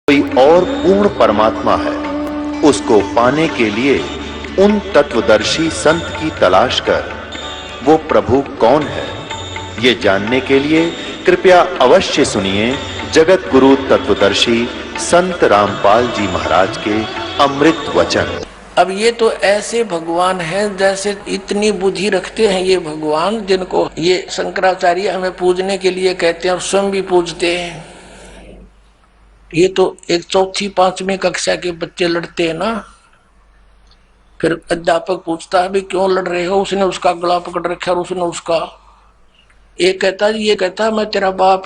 कोई और पूर्ण परमात्मा है, उसको पाने के लिए उन तत्वदर्शी संत की तलाश कर। वो प्रभु कौन है, ये जानने के लिए कृपया अवश्य सुनिए जगत गुरु तत्वदर्शी संत रामपाल जी महाराज के अमृत वचन। अब ये तो ऐसे भगवान हैं जैसे इतनी बुद्धि रखते हैं ये भगवान, जिनको ये शंकराचार्य हमें पूजने के लिए कहते हैं और स्वयं भी पूजते हैं। ये तो एक चौथी पांचवी कक्षा के बच्चे लड़ते हैं ना, फिर अध्यापक पूछता है भी क्यों लड़ रहे हो, उसने उसका गला पकड़ रखा और उसने उसका, एक कहता जी, ये कहता मैं तेरा बाप,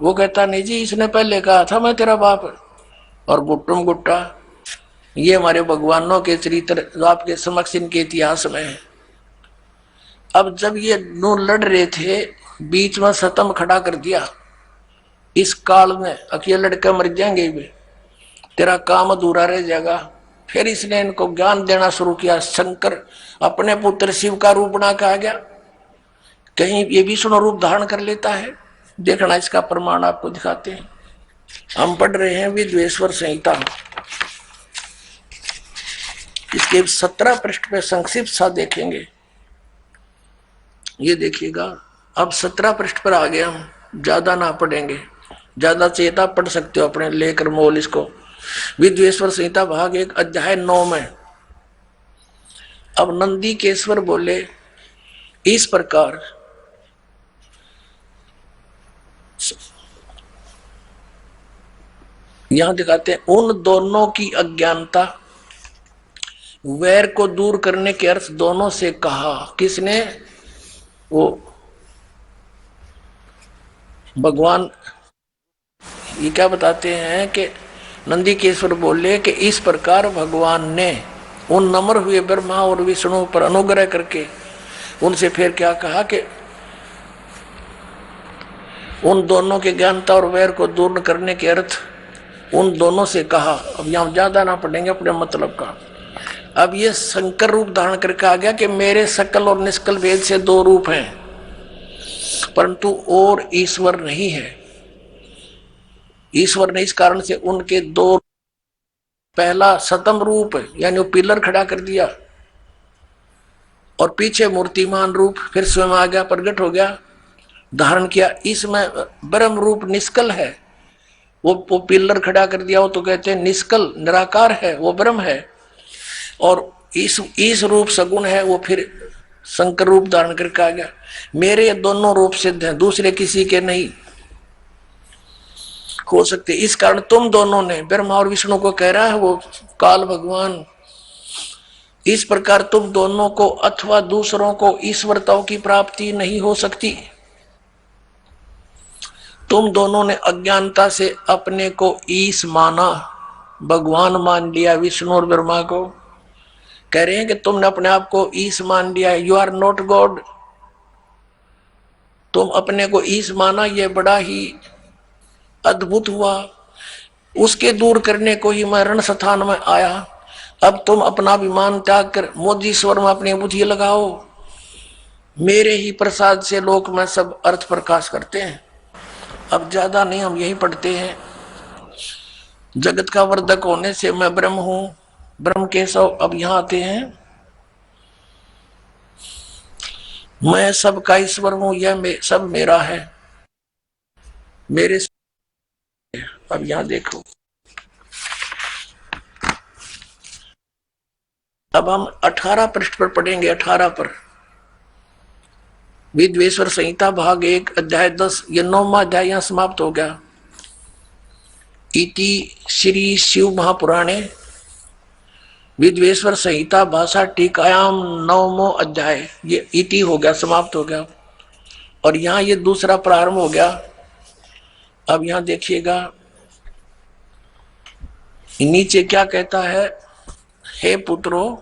वो कहता नहीं जी इसने पहले कहा था मैं तेरा बाप, और गुट्टुम गुट्टा। ये हमारे भगवानों के चरित्र जो आपके समक्ष इनके इतिहास में है। अब जब ये नो लड़ रहे थे, बीच में सतम खड़ा कर दिया, इस काल में अकेले लड़के मर जाएंगे भी, तेरा काम अधूरा रह जाएगा। फिर इसने इनको ज्ञान देना शुरू किया। शंकर अपने पुत्र शिव का रूप बना के आ गया, कहीं ये विष्णु रूप धारण कर लेता है। देखना इसका प्रमाण आपको दिखाते हैं। हम पढ़ रहे हैं विद्वेश्वर संहिता, इसके 17 पृष्ठ पे संक्षिप्त सा देखेंगे। ये देखिएगा, अब 17 पृष्ठ पर आ गए हम, ज्यादा ना पढ़ेंगे, ज्यादा चेता पढ़ सकते हो अपने लेकर मोल इसको। विद्वेश्वर संहिता भाग 1 अध्याय 9 में अब नंदी केश्वर बोले इस प्रकार, यहां दिखाते हैं उन दोनों की अज्ञानता, वैर को दूर करने के अर्थ दोनों से कहा। किसने? वो भगवान। ये क्या बताते हैं कि नंदीकेश्वर बोले कि इस प्रकार भगवान ने उन नम्र हुए ब्रह्मा और विष्णु पर अनुग्रह करके उनसे फिर क्या कहा कि उन दोनों के ज्ञानता और वैर को दूर करने के अर्थ उन दोनों से कहा। अब यहां ज्यादा ना पढ़ेंगे अपने मतलब का। अब ये शंकर रूप धारण करके आ गया कि मेरे सकल और निष्कल भेद से दो रूप हैं, परंतु और ईश्वर नहीं है। ईश्वर ने इस कारण से उनके दो, पहला सतम रूप यानी वो पिलर खड़ा कर दिया और पीछे मूर्तिमान रूप फिर स्वयं आ गया, प्रकट हो गया, धारण किया। इसमें ब्रह्म रूप निष्कल है, वो पिलर खड़ा कर दिया, वो तो कहते हैं निष्कल निराकार है, वो ब्रह्म है। और इस रूप सगुण है, वो फिर शंकर रूप धारण करके आ गया। मेरे दोनों रूप सिद्ध हैं, दूसरे किसी के नहीं हो सकते। इस कारण तुम दोनों ने, ब्रह्मा और विष्णु को कह रहा है वो काल भगवान, इस प्रकार तुम दोनों को अथवा दूसरों को ईश्वरताओं की प्राप्ति नहीं हो सकती। तुम दोनों ने अज्ञानता से अपने को ईश माना, भगवान मान लिया विष्णु और ब्रह्मा को। कह रहे हैं कि तुमने अपने आप को ईश मान लिया, यू आर नॉट गॉड। तुम अपने को ईश माना, यह बड़ा ही अद्भुत हुआ। उसके दूर करने को ही मैं रण स्थान में आया। अब तुम अपना अभिमान त्याग कर मोदी स्वर में अपनी बुद्धि लगाओ, मेरे ही प्रसाद से लोक में सब अर्थ प्रकाश करते हैं। अब ज्यादा नहीं, हम यही पढ़ते हैं, जगत का वर्धक होने से मैं ब्रह्म हूं, ब्रह्म के सब। अब यहां आते हैं, मैं सबका ईश्वर हूं, यह सब मेरा है, मेरे। अब यहां देखो, अब हम 18 पृष्ठ पर पढ़ेंगे। 18 पर विद्वेश्वर संहिता भाग 1 अध्याय 10, ये 9वां अध्याय यहां समाप्त हो गया। इति श्री शिव महापुराणे विद्वेश्वर संहिता भाषा टीकायाम 9वां अध्याय, ये इति हो गया, समाप्त हो गया। और यहां ये दूसरा प्रारंभ हो गया। अब यहां देखिएगा नीचे क्या कहता है, हे पुत्रों,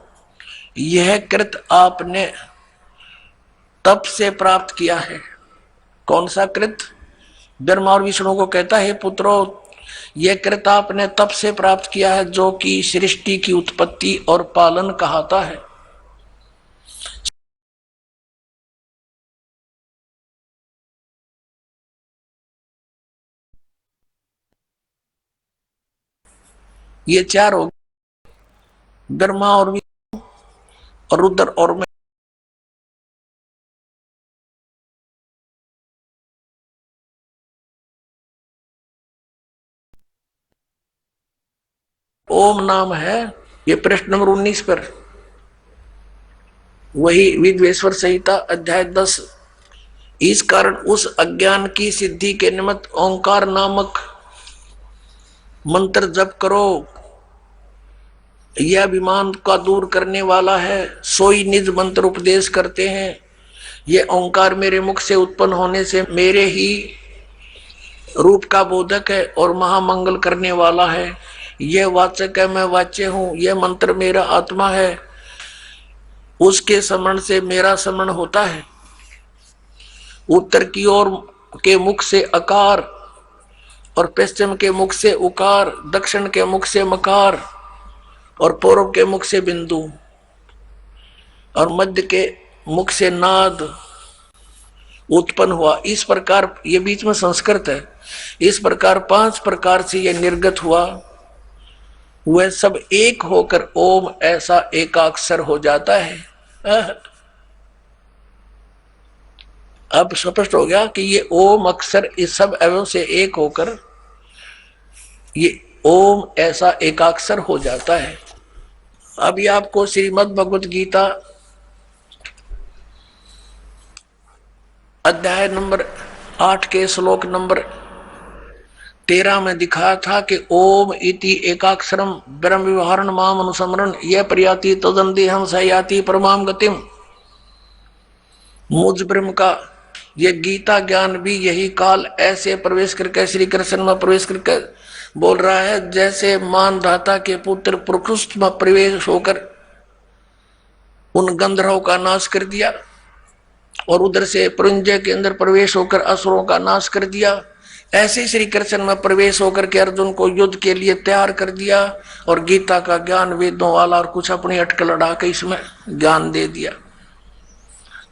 यह कृत आपने तप से प्राप्त किया है। कौन सा कृत? ब्रह्मा और विष्णु को कहता है, पुत्रों यह कृत आपने तप से प्राप्त किया है, जो कि सृष्टि की उत्पत्ति और पालन कहता है। ये चार हो, ब्रह्मा और विष्णु और रुद्र और मैं। ओम नाम है, ये प्रश्न नंबर 19 पर, वही विद्वेश्वर संहिता अध्याय 10। इस कारण उस अज्ञान की सिद्धि के निमित्त ओंकार नामक मंत्र जप करो, यह अभिमान का दूर करने वाला है। सोई निज मंत्र उपदेश करते हैं। यह ओंकार मेरे मुख से उत्पन्न होने से मेरे ही रूप का बोधक है और महामंगल करने वाला है। यह वाचक है, मैं वाच्य हूं। यह मंत्र मेरा आत्मा है, उसके स्मरण से मेरा स्मरण होता है। उत्तर की ओर के मुख से अकार और पश्चिम के मुख से उकार, दक्षिण के मुख से मकार और पूर्व के मुख से बिंदु और मध्य के मुख से नाद उत्पन्न हुआ। इस प्रकार, ये बीच में संस्कृत है, इस प्रकार 5 प्रकार से यह निर्गत हुआ। वह सब एक होकर ओम ऐसा एकाक्षर हो जाता है। अब स्पष्ट हो गया कि ये ओम अक्षर इस सब अवयव से एक होकर ये ओम ऐसा एकाक्षर हो जाता है। अभी आपको श्रीमद् भगवत गीता अध्याय नंबर 8 के श्लोक नंबर 13 में दिखाया था कि ओम इति एकाक्षरम ब्रह्म विवरण माम अनुसमरण यह प्रयाति तदंदेहम सयाति परमाम गतिम। मुझ ब्रह्म का ये गीता ज्ञान भी यही काल ऐसे प्रवेश करके श्री कृष्ण में प्रवेश करके बोल रहा है, जैसे मानधाता के पुत्र प्रकृष्ट में प्रवेश होकर उन गंधर्वों का नाश कर दिया और उधर से पुरंजय के अंदर प्रवेश होकर असुरों का नाश कर दिया। ऐसे श्री कृष्ण में प्रवेश होकर के अर्जुन को युद्ध के लिए तैयार कर दिया और गीता का ज्ञान वेदों वाला और कुछ अपनी अटकल लड़ा के इसमें ज्ञान दे दिया।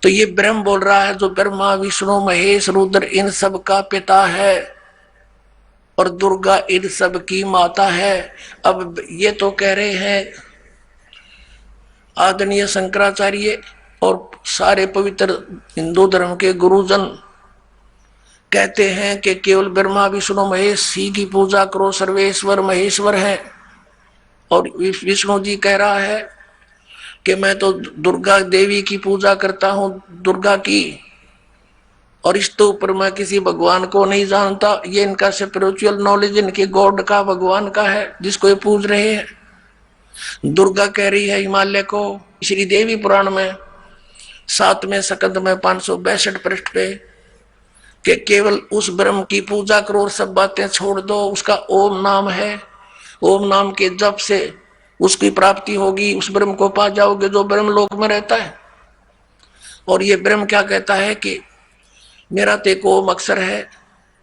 तो ये ब्रह्म बोल रहा है, जो ब्रह्मा विष्णु महेश रुद्र इन सब का पिता है और दुर्गा इन सब की माता है। अब ये तो कह रहे हैं आदरणीय शंकराचार्य और सारे पवित्र हिंदू धर्म के गुरुजन कहते हैं कि केवल ब्रह्मा विष्णु महेश ही की पूजा करो, सर्वेश्वर महेश्वर है। और विष्णु जी कह रहा है कि मैं तो दुर्गा देवी की पूजा करता हूं, दुर्गा की, और इस तो ऊपर मैं किसी भगवान को नहीं जानता। ये इनका स्पिरिचुअल नॉलेज इनके गॉड का, भगवान का है जिसको ये पूज रहे हैं। दुर्गा कह रही है हिमालय को श्री देवी पुराण में 7वें स्कंद में 562 पृष्ठ पे कि केवल उस ब्रह्म की पूजा करो और सब बातें छोड़ दो। उसका ओम नाम है, ओम नाम के जप से उसकी प्राप्ति होगी, उस ब्रह्म को पा जाओगे जो ब्रह्म लोक में रहता है। और ये ब्रह्म क्या कहता है कि मेरा तो एक ओम अक्षर है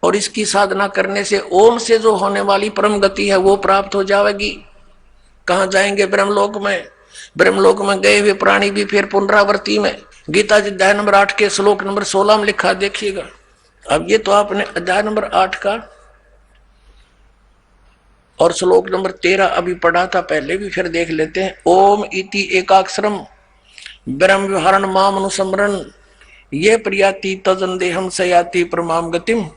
और इसकी साधना करने से ओम से जो होने वाली परम गति है वो प्राप्त हो जाएगी। कहाँ जाएंगे? ब्रह्मलोक में। ब्रह्मलोक में गए हुए प्राणी भी फिर पुनरावृत्ति में। गीता जी अध्याय नंबर 8 के श्लोक नंबर 16 में लिखा, देखिएगा। अब ये तो आपने अध्याय नंबर 8 का और श्लोक नंबर 13 अभी पढ़ा था, पहले भी फिर देख लेते हैं। ओम इति एकाक्षरम ब्रह्म विहरण माम अनुसमरण ये प्रियाति तजंदेहम सयाति परमाम गतिम।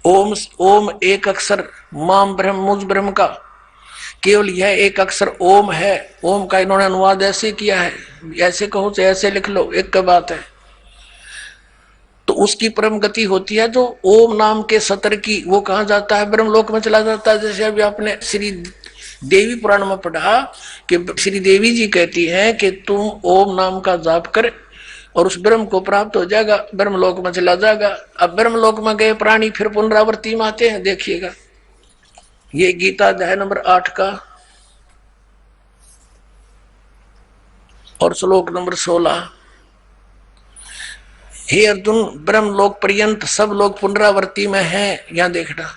ओम ओम एक अक्षर, माम ब्रह्म मुझ ब्रह्म का, केवल यह एक अक्षर ओम है। ओम का इन्होंने अनुवाद ऐसे किया है, ऐसे कहो तो ऐसे लिख लो, एक का बात है। तो उसकी परम गति होती है जो ओम नाम के सतर की, वो कहाँ जाता है? ब्रह्मलोक में चला जाता है। जैसे अभी आपने श्री देवी पुराण में पढ़ा कि श्री देवी जी कहती हैं कि तुम ओम नाम का जाप कर और उस ब्रह्म को प्राप्त हो जाएगा, ब्रह्मलोक में चला जाएगा। अब ब्रह्मलोक में गए प्राणी फिर पुनरावृत्ति में आते हैं, देखिएगा। ये गीता अध्याय नंबर 8 का और श्लोक नंबर 16। हे अर्जुन, ब्रह्मलोक पर्यंत सब लोग पुनरावृत्ति में हैं। यहां देखना,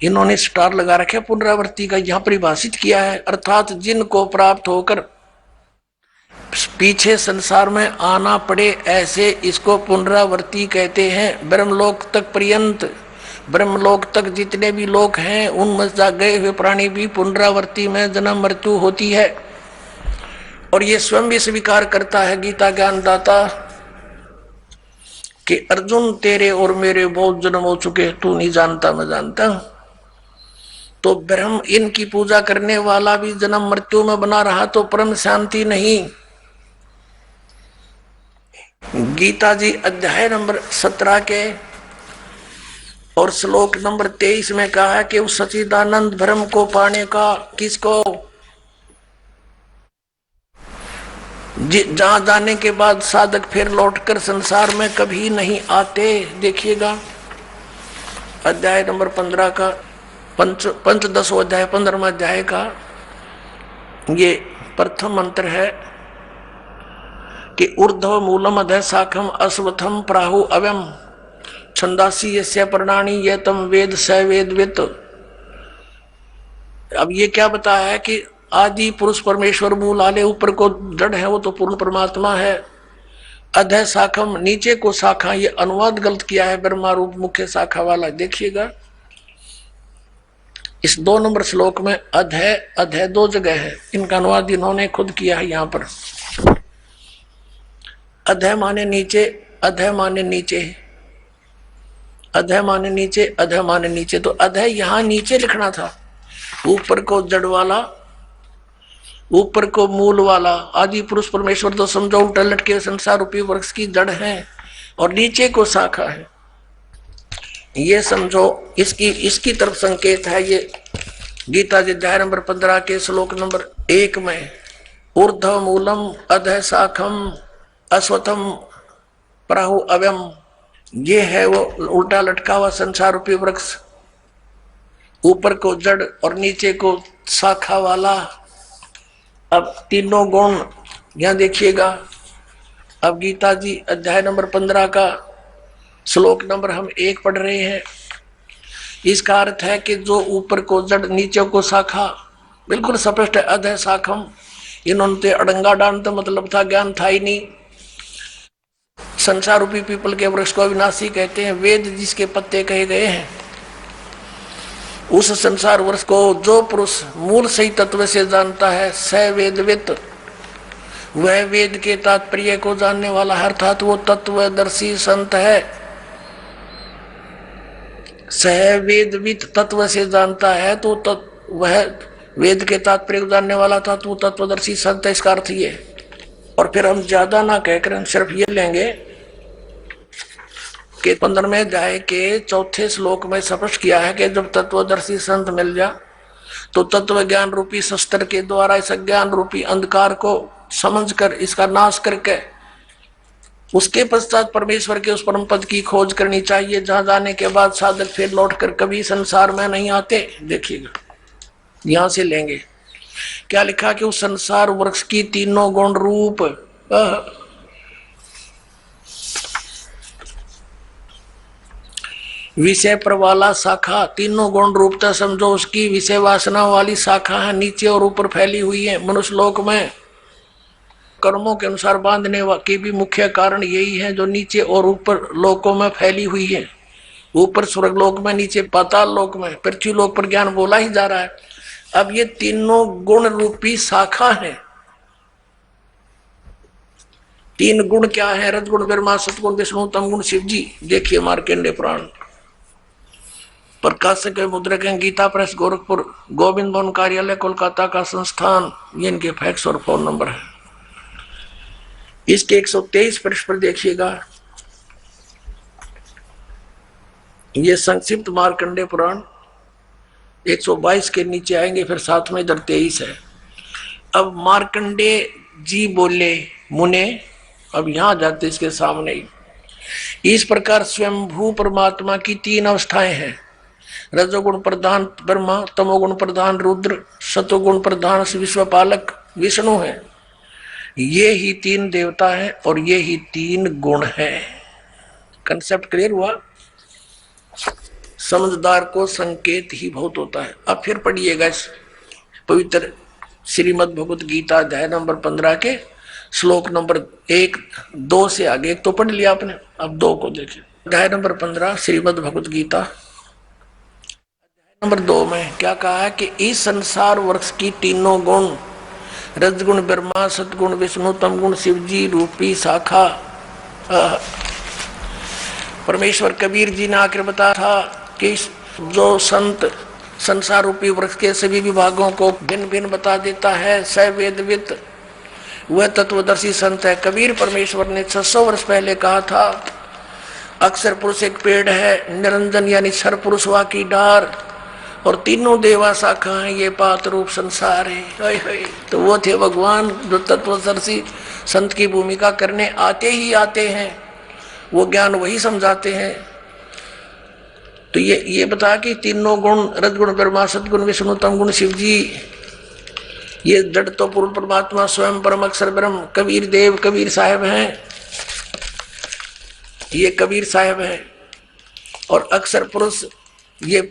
इन्होंने स्टार लगा रखे पुनरावृत्ति का, यहां परिभाषित किया है, अर्थात जिनको प्राप्त होकर पीछे संसार में आना पड़े, ऐसे इसको पुनरावृत्ति कहते हैं। ब्रह्मलोक तक पर्यंत ब्रह्मलोक तक जितने भी लोक हैं उनमें गए हुए प्राणी भी पुनरावृत्ति में जन्म मृत्यु होती है। और ये स्वयं भी स्वीकार करता है गीता ज्ञानदाता कि अर्जुन तेरे और मेरे बहुत जन्म हो चुके, तू नहीं जानता मैं जानता हूं। तो ब्रह्म इनकी पूजा करने वाला भी जन्म मृत्यु में बना रहा तो परम शांति नहीं। गीता जी अध्याय नंबर 17 के और श्लोक नंबर 23 में कहा है कि उस सच्चिदानंद ब्रह्म को पाने का किसको, जहां जाने के बाद साधक फिर लौटकर संसार में कभी नहीं आते। देखिएगा अध्याय नंबर 15 का पंचदशो अध्याय 15वां अध्याय का ये प्रथम मंत्र है कि ऊर्ध्व मूलम अधः शाखम अश्वत्थम प्राहु अव्यम छंदासी यस्य पर्णानि ये तम वेद स वेदवित्। अब ये क्या बताया है कि आदि पुरुष परमेश्वर मूल आले ऊपर को जड़ है वो तो पूर्ण परमात्मा है। अधः शाखम नीचे को शाखा, ये अनुवाद गलत किया है ब्रह्मा रूप मुख्य शाखा वाला। देखिएगा इस 2 नंबर श्लोक में अधः अधः 2 जगह है, इनका अनुवाद इन्होंने खुद किया है। यहां पर अधः माने नीचे, अधः माने नीचे, अधः माने नीचे, अधः माने नीचे। तो अधः यहां नीचे लिखना था, ऊपर को जड़ वाला, ऊपर को मूल वाला। आदि पुरुष परमेश्वर तो समझो उल्टा लटके संसार रूपी वृक्ष की जड़ है और नीचे को शाखा है, ये समझो। इसकी तरफ संकेत है ये गीता जी अध्याय नंबर 15 के श्लोक नंबर 1 में ऊर्ध्व मूलम अधः शाखम अश्वत्थम प्राहु अव्यम, ये है वो उल्टा लटका हुआ संसार रूपी वृक्ष, ऊपर को जड़ और नीचे को शाखा वाला। अब तीनों गुण यहां देखिएगा। अब गीता जी अध्याय नंबर 15 का श्लोक नंबर हम 1 पढ़ रहे हैं। इसका अर्थ है कि जो ऊपर को जड़ नीचे को शाखा, बिल्कुल स्पष्ट है अधः शाखम। इन्होंने अड़ंगा डांड तो मतलब था, ज्ञान था ही नहीं। संसार रूपी पीपल के वृक्ष को अविनाशी कहते हैं। वेद जिसके पत्ते कहे गए हैं, उस संसार वृक्ष को जो पुरुष मूल सही तत्व से जानता है स वेदवित्, वह वेद के तात्पर्य को जानने वाला है, अर्थात वो तत्वदर्शी संत है। सह वेदवित् तत्व से जानता है तो वह वेद के तात्पर्य को जानने वाला था तो तत्वदर्शी संत है, इसका अर्थ ये। और फिर हम ज्यादा ना कहकर हम सिर्फ ये लेंगे कि 15वें अध्याय के 4थे श्लोक में स्पष्ट किया है कि जब तत्वदर्शी संत मिल जा तो तत्व ज्ञान रूपी शस्त्र के द्वारा इस ज्ञान रूपी अंधकार को समझकर इसका नाश करके उसके पश्चात परमेश्वर के उस परम पद की खोज करनी चाहिए, जहां जाने के बाद साधक फिर लौटकर कभी संसार में नहीं आते। देखिएगा यहां से लेंगे क्या लिखा कि उस संसार वृक्ष की तीनों गुण रूप विषय पर वाला शाखा, तीनों गुण रूपता समझो उसकी विषय वासना वाली शाखा है, नीचे और ऊपर फैली हुई है। मनुष्य लोक में कर्मों के अनुसार बांधने के भी मुख्य कारण यही है, जो नीचे और ऊपर लोकों में फैली हुई है। ऊपर स्वर्ग लोक में, नीचे पाताल लोक में, पृथ्वी लोक पर ज्ञान बोला ही जा रहा है। अब ये तीनों गुण रूपी शाखा है। 3 गुण क्या है? रजगुण ब्रह्मा, सतगुण विष्णु, तमगुण शिव जी। देखिए मार्कंडेय पुराण, प्रकाशक मुद्रक हैं, गीता प्रेस गोरखपुर, गोविंद भवन कार्यालय कोलकाता का संस्थान। ये इनके फैक्स और फोन नंबर है। इसके 123 पृष्ठ पर देखिएगा, ये संक्षिप्त मार्कंडेय पुराण 122 के नीचे आएंगे, फिर साथ में इधर 23 है। अब मार्कंडेय जी बोले मुने, अब यहां जाते इसके सामने ही। इस प्रकार स्वयंभू परमात्मा की 3 अवस्थाएं हैं। रजोगुण प्रधान ब्रह्मा, तमोगुण प्रधान रुद्र, सतोगुण प्रधान विश्वपालक विष्णु है। ये ही 3 देवता है और ये ही 3 गुण है। कंसेप्ट क्लियर हुआ? समझदार को संकेत ही बहुत होता है। अब फिर पढ़िएगा इस पवित्र श्रीमद् भगवत गीता अध्याय नंबर 15 के श्लोक नंबर 1, 2 से आगे। एक तो पढ़ लिया आपने, अब 2 को देखिए। अध्याय नंबर 15 श्रीमद् भगवत गीता नंबर 2 में क्या कहा है कि इस संसार वृक्ष की तीनों गुण, रजगुण ब्रह्मा, सतगुण विष्णु, तमगुण शिव जी रूपी शाखा। परमेश्वर कबीर जी ने आकर बताया था कि जो संत संसार रूपी वृक्ष के सभी विभागों को भिन्न भिन्न बता देता है, स वेदविद, वह तत्वदर्शी संत है। कबीर परमेश्वर ने 600 वर्ष पहले कहा था, अक्षर पुरुष एक पेड़ है, निरंजन यानी क्षर पुरुष वा की डार, और तीनों देवा शाखा है, ये पात रूप संसार है। तो वो थे भगवान जो तत्वदर्शी संत की भूमिका करने आते ही आते हैं, वो ज्ञान वही समझाते हैं। तो ये बता कि तीनों गुण, रजगुण ब्रह्मा, सतगुण विष्णु, तमगुण शिव जी, ये जड़ तो पूर्ण परमात्मा स्वयं परम अक्षर ब्रह्म कबीर देव कबीर साहब हैं, ये कबीर साहब हैं। और अक्षर पुरुष ये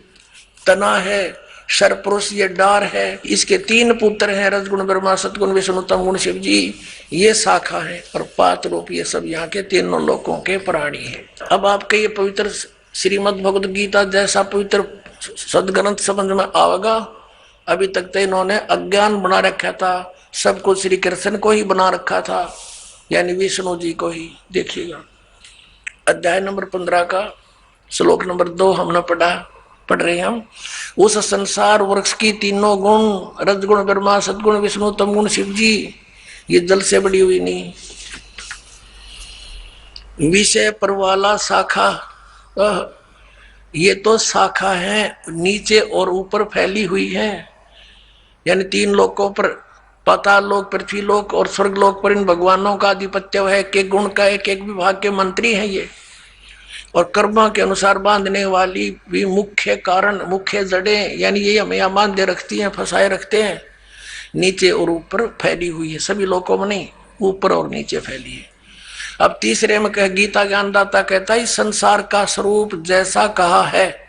तना है, क्षर पुरुष ये डार है। इसके 3 पुत्र हैं, रजगुण ब्रह्मा, सतगुण विष्णु, तमगुण शिव जी, ये शाखा है। और पात रूप ये सब यहाँ के तीनों लोकों के प्राणी हैं। अब आपके ये पवित्र श्रीमद् भगवद गीता जैसा पवित्र सदग्रंथ समझ में आवेगा। अभी तक तो इन्होंने अज्ञान बना रखा था, सब कुछ श्री कृष्ण को ही बना रखा था, यानी विष्णु जी को ही। देखिएगा अध्याय नंबर 15 का श्लोक नंबर 2 हमने पढ़ रहे हैं हम। उस संसार वृक्ष की तीनों गुण, रजगुण ब्रह्मा, सतगुण विष्णु, तमगुण शिव जी, ये जल से बड़ी हुई नहीं। विषय परवाला शाखा, ये तो शाखा है, नीचे और ऊपर फैली हुई है, यानी 3 लोकों पर, पाताल लोक, पृथ्वी लोक और स्वर्ग लोक पर इन भगवानों का आधिपत्य है। एक गुण का एक विभाग के मंत्री हैं ये, और कर्मा के अनुसार बांधने वाली भी मुख्य कारण, मुख्य जड़ें, यानी ये हमें यहाँ बांधे रखती हैं, फंसाए रखते हैं। नीचे और ऊपर फैली हुई है, सभी लोकों में नहीं, ऊपर और नीचे फैली है। अब तीसरे में कह गीता ज्ञानदाता कहता है, इस संसार का स्वरूप जैसा कहा है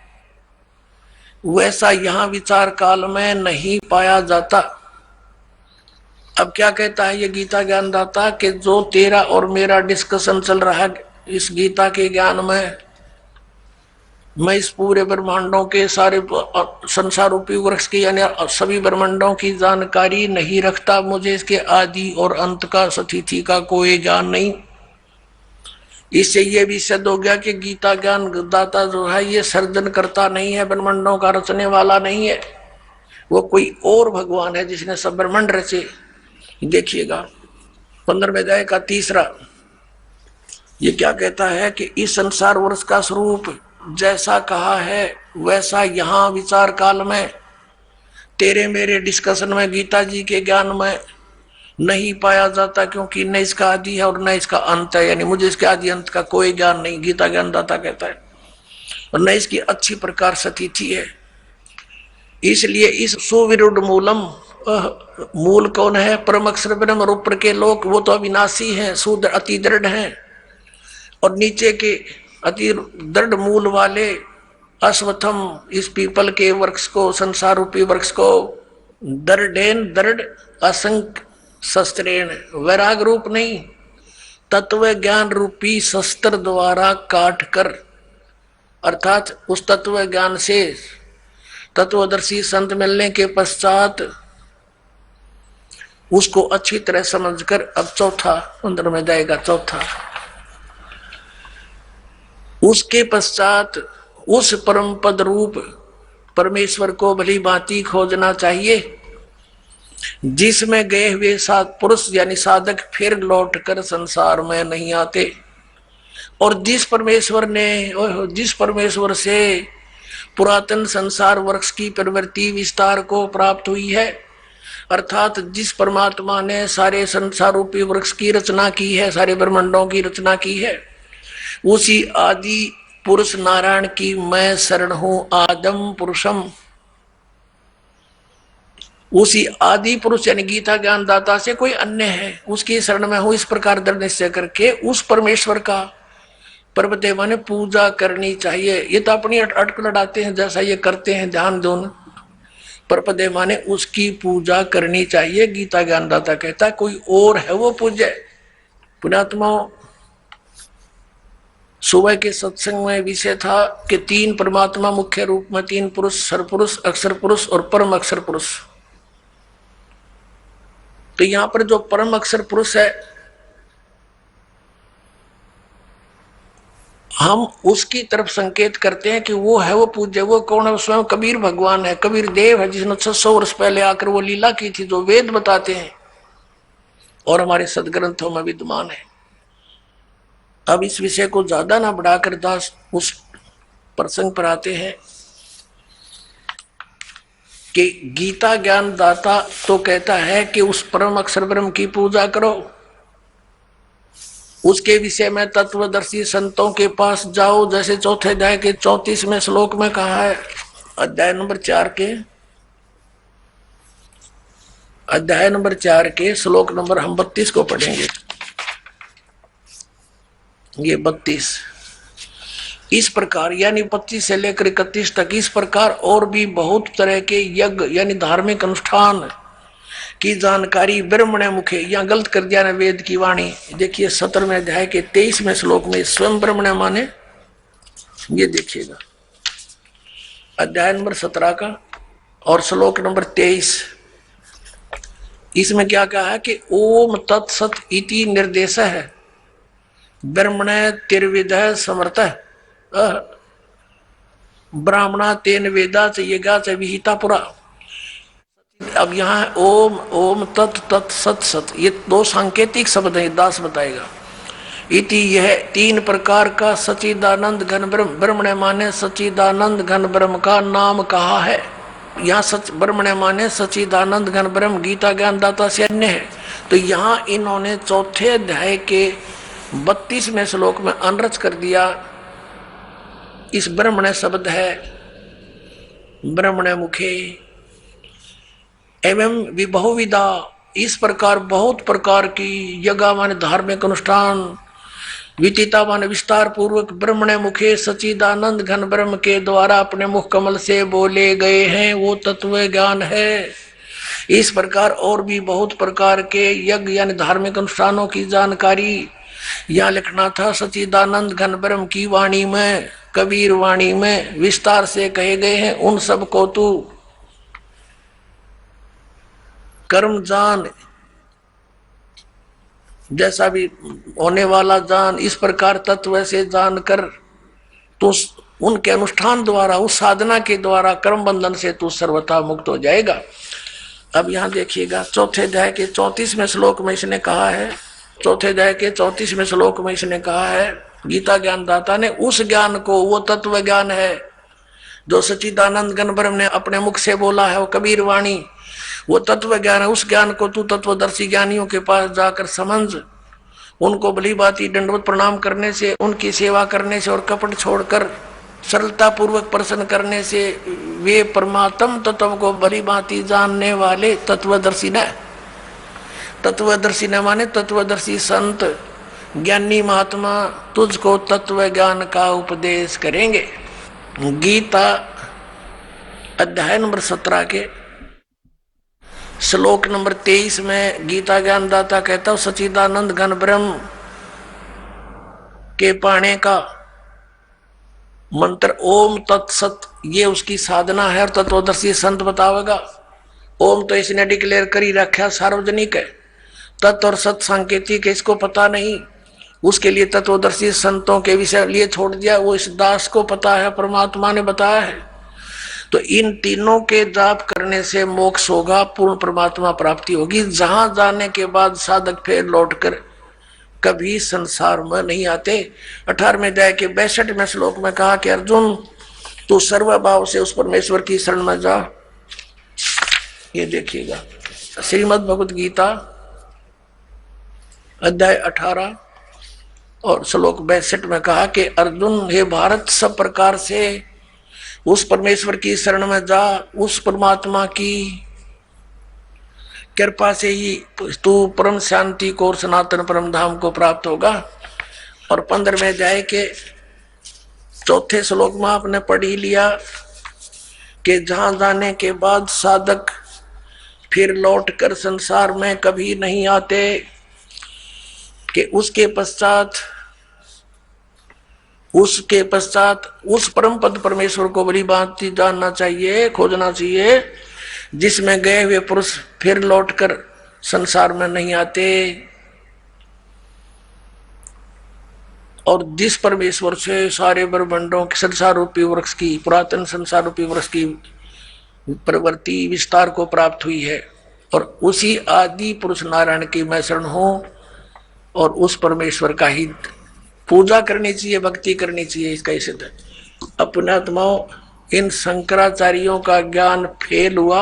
वैसा यहाँ विचार काल में नहीं पाया जाता। अब क्या कहता है ये गीता ज्ञानदाता कि जो तेरा और मेरा डिस्कशन चल रहा है इस गीता के ज्ञान में, मैं इस पूरे ब्रह्मांडों के सारे संसार रूपी वृक्ष की यानी सभी ब्रह्मांडों की जानकारी नहीं रखता। मुझे इसके आदि और अंत का, सतिथि का कोई ज्ञान नहीं। इससे ये भी सिद्ध हो गया कि गीता ज्ञान दाता जो है ये सर्जन करता नहीं है, ब्रह्मांडों का रचने वाला नहीं है, वो कोई और भगवान है जिसने सब ब्रह्मांड रचे। देखिएगा 15वें अध्याय का 3, ये क्या कहता है कि इस संसार वृक्ष का स्वरूप जैसा कहा है वैसा यहाँ विचार काल में, तेरे मेरे डिस्कशन में, गीता जी के ज्ञान में नहीं पाया जाता, क्योंकि न इसका आदि है और न इसका अंत है, यानी मुझे इसके आदि अंत का कोई ज्ञान नहीं, गीता ज्ञानदाता कहता है, और न इसकी अच्छी प्रकार सतिथि है। इसलिए इस सुविरुद्ध मूलम, मूल कौन है? परम अक्षर ब्रह्म और ऊपर के लोक वो तो अविनाशी हैं, शुद्ध अति दृढ़ हैं, और नीचे के अति दृढ़ मूल वाले अश्वत्थम, इस पीपल के वृक्ष को, संसार रूपी वृक्ष को, दृढ़ेन दृढ़ असंख्य शस्त्रेण, वैराग रूप नहीं, तत्व ज्ञान रूपी शस्त्र द्वारा काट कर, अर्थात उस तत्व ज्ञान से तत्वदर्शी संत मिलने के पश्चात उसको अच्छी तरह समझकर, अब चौथा 15 में जाएगा, चौथा, उसके पश्चात उस परम पद रूप परमेश्वर को भली भांति खोजना चाहिए, जिसमें गए हुए पुरुष यानी साधक फिर लौटकर संसार में नहीं आते, और जिस परमेश्वर से पुरातन संसार वृक्ष की प्रवृत्ति विस्तार को प्राप्त हुई है, अर्थात जिस परमात्मा ने सारे संसार रूपी वृक्ष की रचना की है, सारे ब्रह्मांडों की रचना की है, उसी आदि पुरुष नारायण की मैं शरण हूं, आदम पुरुषम, उसी आदि पुरुष यानी गीता ज्ञानदाता से कोई अन्य है उसकी शरण में हूं, इस प्रकार दृढ़ निश्चय करके उस परमेश्वर का पर्वदेवा ने पूजा करनी चाहिए। ये तो अपनी अटक लड़ाते हैं, जैसा ये करते हैं ध्यान दोन, पर्वदेवा ने उसकी पूजा करनी चाहिए। गीता ज्ञानदाता कहता है कोई और है वो पूज्य। पुण्यात्मा सुबह के सत्संग में विषय था कि तीन परमात्मा मुख्य रूप में, तीन पुरुष, सरपुरुष, अक्षर पुरुष और परम अक्षर पुरुष। तो यहां पर जो परम अक्षर पुरुष है, हम उसकी तरफ संकेत करते हैं कि वो है, वो पूज्य। वो कौन है? स्वयं कबीर भगवान है, कबीर देव है, जिसने 600 वर्ष पहले आकर वो लीला की थी, जो वेद बताते हैं और हमारे सदग्रंथों में विद्यमान है। अब इस विषय को ज्यादा ना बढ़ाकर दास उस प्रसंग पर आते हैं कि गीता ज्ञान दाता तो कहता है कि उस परम अक्षर ब्रह्म की पूजा करो, उसके विषय में तत्वदर्शी संतों के पास जाओ। जैसे चौथे अध्याय के 34वें श्लोक में कहा है, अध्याय नंबर 4 के श्लोक नंबर हम 32 को पढ़ेंगे। ये 32 इस प्रकार, यानी 25 से लेकर 31 तक, इस प्रकार और भी बहुत तरह के यज्ञ यानी धार्मिक अनुष्ठान की जानकारी ब्रह्मणे मुखे। यहाँ गलत कर दिया ना वेद की वाणी। देखिए 17वें अध्याय के 23वें श्लोक में स्वयं ब्रह्मणे माने, ये देखिएगा अध्याय नंबर 17 का और श्लोक नंबर 23। इसमें क्या कहा है कि ओम तत्सत इति निर्देश है ब्रह्मणे तिर्विद समर्थ ब्राह्मणा तेन वेदा च यज्ञा च विहिता पुरा। अब यहाँ ओम, ओम, तत्, तत्, सत, सत, ये दो सांकेतिक शब्द है, दास बताएगा। इति यह तीन प्रकार का सच्चिदानंद घन ब्रह्म, ब्रह्मणे माने सच्चिदानंद घन ब्रह्म का नाम कहा है। यहाँ सच ब्रह्मणे माने सच्चिदानंद घन ब्रह्म गीता ज्ञान दाता से अन्य है। तो यहाँ इन्होंने चौथे अध्याय के 32वें श्लोक में अनरच कर दिया। इस ब्रह्मणे शब्द है ब्रह्मणे मुखे एवं बहुविधा, इस प्रकार बहुत प्रकार की यज्ञ माने धार्मिक अनुष्ठान, विदिता माने विस्तार पूर्वक ब्रह्मणे मुखे सच्चिदानंद घन ब्रह्म के द्वारा अपने मुख कमल से बोले गए हैं, वो तत्व ज्ञान है। इस प्रकार और भी बहुत प्रकार के यज्ञ यानी धार्मिक अनुष्ठानों की जानकारी यहाँ लिखना था सच्चिदानंद घन ब्रह्म की वाणी में, कबीर वाणी में विस्तार से कहे गए हैं। उन सब को तू कर्म जान, जैसा भी होने वाला जान, इस प्रकार तत्व से जानकर तो उनके अनुष्ठान द्वारा, उस साधना के द्वारा कर्म बंधन से तू सर्वथा मुक्त हो जाएगा। अब यहाँ देखिएगा चौथे अध्याय के 34वें श्लोक में इसने कहा है, चौथे अध्याय के 34वें श्लोक में इसने कहा है, गीता ज्ञान दाता ने उस ज्ञान को, वो तत्व ज्ञान है जो सच्चिदानंद घन ब्रह्म ने अपने मुख से बोला है, वो कबीर वाणी, वो तत्व ज्ञान है। उस ज्ञान को तू तत्वदर्शी ज्ञानियों के पास जाकर समझ, उनको भली भांति दंडवत प्रणाम करने से, उनकी सेवा करने से और कपट छोड़कर सरलता पूर्वक प्रसन्न करने से वे परमात्म तत्व को भली भांति जानने वाले तत्वदर्शी न, तत्वदर्शी न माने तत्वदर्शी संत ज्ञानी महात्मा तुझको तत्व ज्ञान का उपदेश करेंगे। गीता अध्याय नंबर 17 के श्लोक नंबर 23 में गीता ज्ञान दाता कहता हूं सच्चिदानंद घन ब्रह्म के पाने का मंत्र ओम तत्सत, ये उसकी साधना है और तत्वदर्शी संत बतावेगा। ओम तो इसने डिक्लेयर करी रखा, सार्वजनिक है। तत् और सत सांकेतिक है, इसको पता नहीं, उसके लिए तत्वदर्शी संतों के विषय लिए छोड़ दिया, वो इस दास को पता है, परमात्मा ने बताया है। तो इन तीनों के जाप करने से मोक्ष होगा, पूर्ण परमात्मा प्राप्ति होगी, जहां जाने के बाद साधक फिर लौटकर कभी संसार में नहीं आते। 18वें अध्याय के 62वें श्लोक में कहा कि अर्जुन तू सर्वभाव से उस परमेश्वर की शरण में जा। ये देखिएगा श्रीमद् भगवद गीता अध्याय 18 और श्लोक 62 में कहा कि अर्जुन हे भारत, सब प्रकार से उस परमेश्वर की शरण में जा, उस परमात्मा की कृपा से ही तू परम शांति को और सनातन परम धाम को प्राप्त होगा। और 15वें अध्याय के 4थे श्लोक में आपने पढ़ ही लिया कि जहां जाने के बाद साधक फिर लौट कर संसार में कभी नहीं आते, कि उसके पश्चात उसके पश्चात उस परम पद परमेश्वर को बड़ी भांति जानना चाहिए, खोजना चाहिए, जिसमें गए हुए पुरुष फिर लौटकर संसार में नहीं आते, और जिस परमेश्वर से सारे ब्रह्मांडों के संसार रूपी वृक्ष की, पुरातन संसार रूपी वृक्ष की प्रवृत्ति विस्तार को प्राप्त हुई है, और उसी आदि पुरुष नारायण की मैं शरण हूं, और उस परमेश्वर का ही पूजा करनी चाहिए, भक्ति करनी चाहिए। इसका सिद्ध है। अपने आत्माओं, इन शंकराचार्यों का ज्ञान फेल हुआ,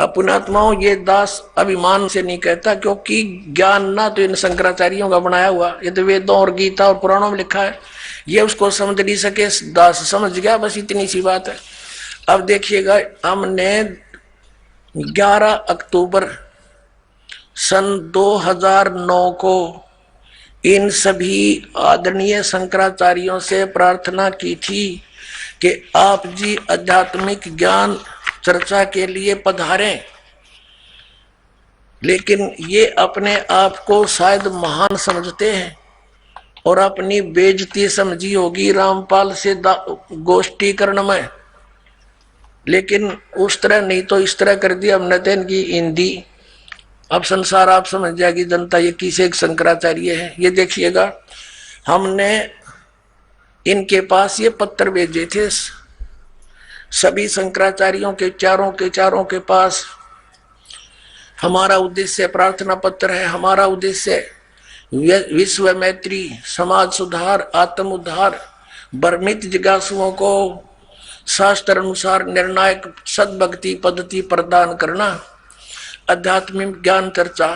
अपने आत्माओं ये दास अभिमान से नहीं कहता, क्योंकि ज्ञान ना तो इन शंकराचार्यों का बनाया हुआ, ये तो वेदों और गीता और पुराणों में लिखा है, ये उसको समझ नहीं सके, दास समझ गया, बस इतनी सी बात है। अब देखिएगा, हमने 11 अक्टूबर सन 2009 को इन सभी आदरणीय शंकराचार्यों से प्रार्थना की थी कि आप जी आध्यात्मिक ज्ञान चर्चा के लिए पधारें, लेकिन ये अपने आप को शायद महान समझते हैं और अपनी बेइज्जती समझी होगी रामपाल से गोष्ठीकरण में, लेकिन उस तरह नहीं तो इस तरह कर दिया हमने तो इनकी हिंदी। अब संसार आप समझ जाएगी जनता ये किसे एक शंकराचार्य है। ये देखिएगा, हमने इनके पास ये पत्र भेजे थे सभी शंकराचार्यों के चारों के पास। हमारा उद्देश्य प्रार्थना पत्र है, हमारा उद्देश्य विश्व मैत्री, समाज सुधार, आत्म उद्धार, भ्रमित जिज्ञासुओं को शास्त्र अनुसार निर्णायक सद्भक्ति पद्धति प्रदान करना, आध्यात्मिक ज्ञान चर्चा।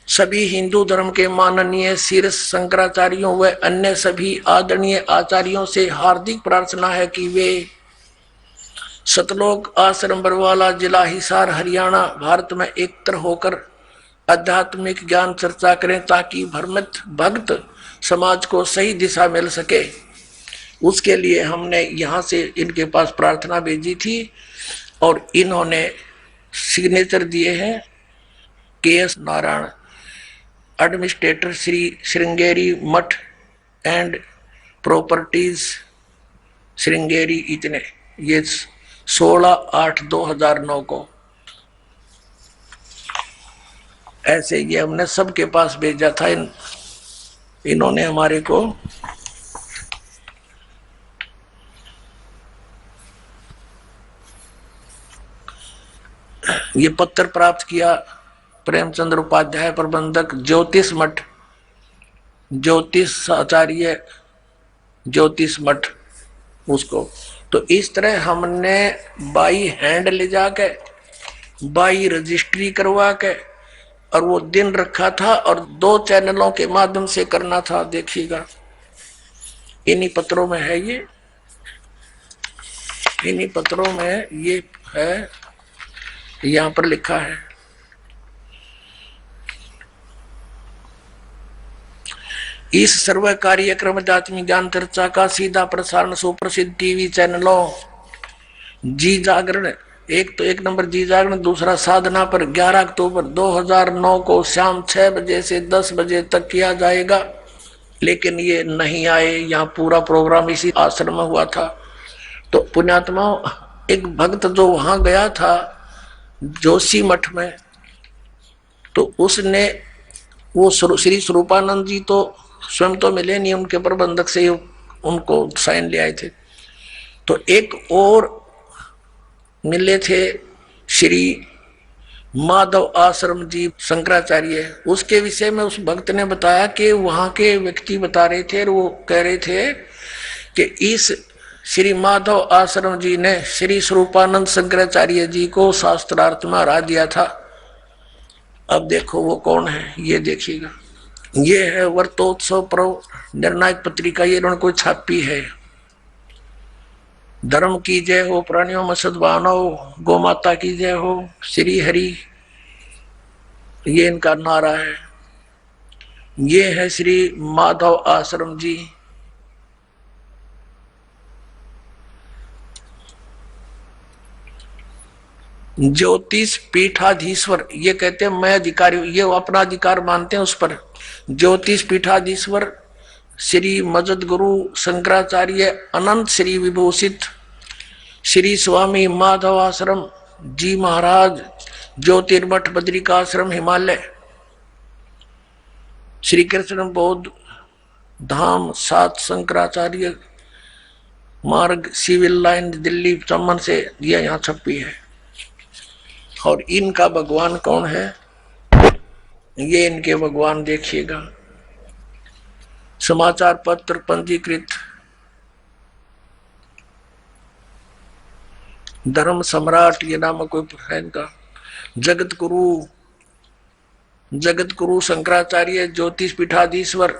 सभी हिंदू धर्म के माननीय शीर्ष शंकराचार्यों व अन्य सभी आदरणीय आचार्यों से हार्दिक प्रार्थना है कि वे सतलोक आश्रम बरवाला, जिला हिसार, हरियाणा, भारत में एकत्र होकर आध्यात्मिक ज्ञान चर्चा करें, ताकि भ्रमित भक्त समाज को सही दिशा मिल सके। उसके लिए हमने यहाँ से इनके पास प्रार्थना भेजी थी और इन्होंने सिग्नेचर दिए हैं। KS नारायण, एडमिनिस्ट्रेटर, श्री श्रृंगेरी मठ एंड प्रॉपर्टीज श्रृंगेरी, इतने। ये 16/8/2009 को ऐसे ये हमने सबके पास भेजा था। इन्होंने हमारे को ये पत्र प्राप्त किया। प्रेमचंद्र उपाध्याय, प्रबंधक, ज्योतिष मठ, ज्योतिष आचार्य, ज्योतिष मठ, उसको। तो इस तरह हमने बाई हैंड ले जाके, बाई रजिस्ट्री करवा के, और वो दिन रखा था और 2 चैनलों के माध्यम से करना था। देखिएगा, इन्हीं पत्रों में है ये, इन्हीं पत्रों में ये है, यहाँ पर लिखा है। इस सर्व कार्यक्रम आध्यात्मिक ज्ञान चर्चा का सीधा प्रसारण सुप्रसिद्ध टीवी चैनलों जी जागरण, एक नंबर जी जागरण, दूसरा साधना पर 11 अक्टूबर 2009 को शाम 6 बजे से 10 बजे तक किया जाएगा। लेकिन ये नहीं आए, यहाँ पूरा प्रोग्राम इसी आश्रम में हुआ था। तो पुण्यात्मा, एक भक्त जो वहां गया था जोशी मठ में, तो उसने वो श्री स्वरूपानंद जी तो स्वयं तो मिले नहीं, उनके प्रबंधक से उनको साइन ले आए थे। तो एक और मिले थे श्री माधव आश्रम जी शंकराचार्य। उसके विषय में उस भक्त ने बताया कि वहां के व्यक्ति बता रहे थे, और वो कह रहे थे कि इस श्री माधव आश्रम जी ने श्री स्वरूपानंद शंकराचार्य जी को शास्त्रार्थ में हरा दिया था। अब देखो वो कौन है, ये देखिएगा। ये है वर्तोत्सव पर्व निर्णायक पत्रिका, ये इन्होंने कोई छापी है। धर्म की जय हो, प्राणियों में सद्भावना हो, गौ माता की जय हो, श्री हरि, ये इनका नारा है। ये है श्री माधव आश्रम जी। ज्योतिष पीठाधीश्वर, ये कहते हैं मैं अधिकारी, ये अपना अधिकार मानते हैं उस पर। ज्योतिष पीठाधीश्वर श्री मजद गुरु शंकराचार्य अनंत श्री विभूषित श्री स्वामी माधव आश्रम जी महाराज, ज्योतिर्मठ बद्रिकाश्रम हिमालय, श्री कृष्ण बौद्ध धाम 7 शंकराचार्य मार्ग सिविल लाइन दिल्ली चमन से यह यहाँ छपी है। और इनका भगवान कौन है, ये इनके भगवान देखिएगा। समाचार पत्र पंजीकृत धर्म सम्राट, ये नाम कोई है इनका। जगत गुरु शंकराचार्य ज्योतिष पीठाधीश्वर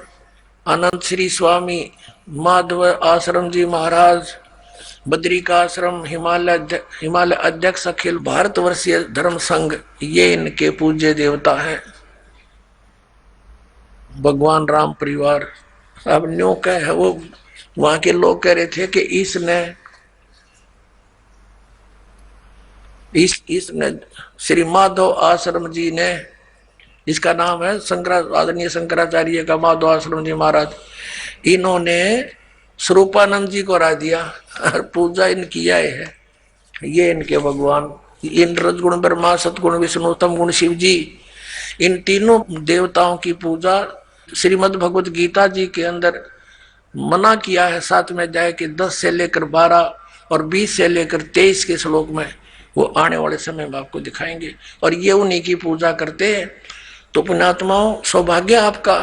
अनंत श्री स्वामी माधव आश्रम जी महाराज, बद्रिकाश्रम हिमालय अध्यक्ष अखिल भारतवर्षीय धर्म संघ, ये इनके पूज्य देवता है। भगवान राम परिवार। अब न्यू क्या है, वो वहां के लोग कह रहे थे कि इसने श्री माधव आश्रम जी ने, इसका नाम है आदरणीय शंकराचार्य का माधव आश्रम जी महाराज, इन्होंने स्वरूपानंद जी को हरा दिया और पूजा इनकी है। ये इनके भगवान, इन रजगुण ब्रह्मा सतगुण विष्णु तम गुण शिव जी, इन तीनों देवताओं की पूजा श्रीमद् भगवत गीता जी के अंदर मना किया है 7 में अध्याय के 10 से लेकर 12 और 20 से लेकर 23 के श्लोक में, वो आने वाले समय में आपको दिखाएंगे। और ये उन्हीं की पूजा करते हैं। तो पुण्यात्माओं, सौभाग्य आपका,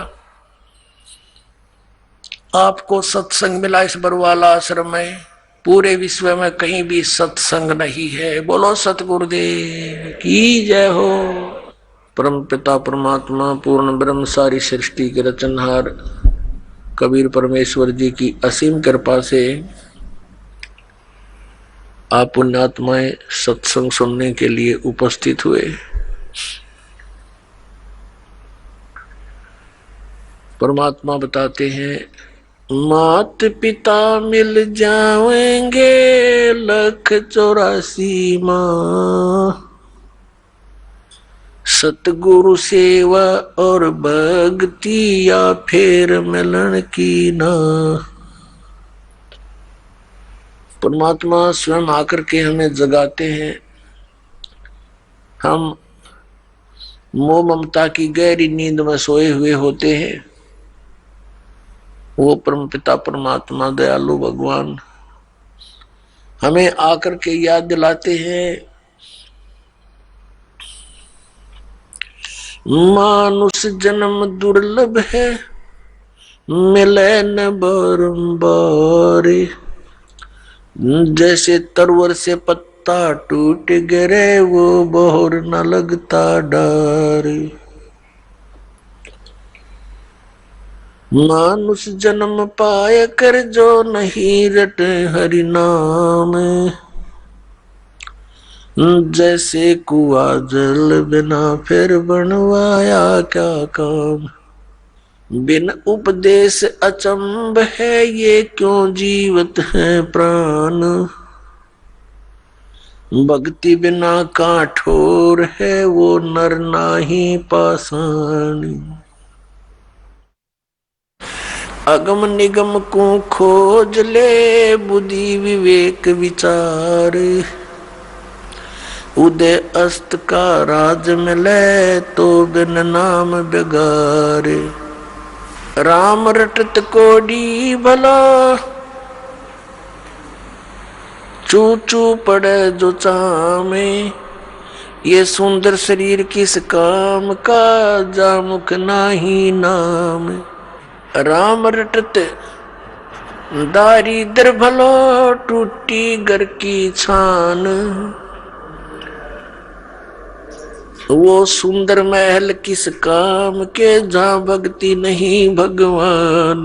आपको सत्संग मिला इस बरवाला आश्रम में। पूरे विश्व में कहीं भी सत्संग नहीं है। बोलो सतगुरुदेव की जय हो। परम पिता परमात्मा पूर्ण ब्रह्म सारी सृष्टि के रचनहार कबीर परमेश्वर जी की असीम कृपा से आप पुण्यात्माएं सत्संग सुनने के लिए उपस्थित हुए। परमात्मा बताते हैं, मात पिता मिल जाएंगे 1,84 माँ, सतगुरु सेवा और भक्ति या फिर मिलन की ना। परमात्मा स्वयं आकर के हमें जगाते हैं। हम मोह ममता की गहरी नींद में सोए हुए होते हैं। वो परम पिता परमात्मा दयालु भगवान हमें आकर के याद दिलाते हैं, मानुष जन्म दुर्लभ है, मिले न बारंबार, जैसे तरवर से पत्ता टूट गिरे वो बोर न लगता डार। मानुष जन्म पाए कर जो नहीं रट हरि नाम, जैसे कुआ जल बिना फिर बनवाया क्या काम। बिन उपदेश अचंभ है ये क्यों जीवत है प्राण, भक्ति बिना काठोर है वो नर नाही पाषाण। अगम निगम को खोज ले बुद्धि विवेक विचार, उदय अस्त का राज मिले तो बिन नाम बेगार। राम रटत कोडी भला, चू चू पड़े जो चामे, ये सुंदर शरीर किस काम का, जामुख नाही नाम। राम रटत दारिद्र भलो, टूटी घर की छान, वो सुंदर महल किस काम के, जहां भक्ति नहीं भगवान।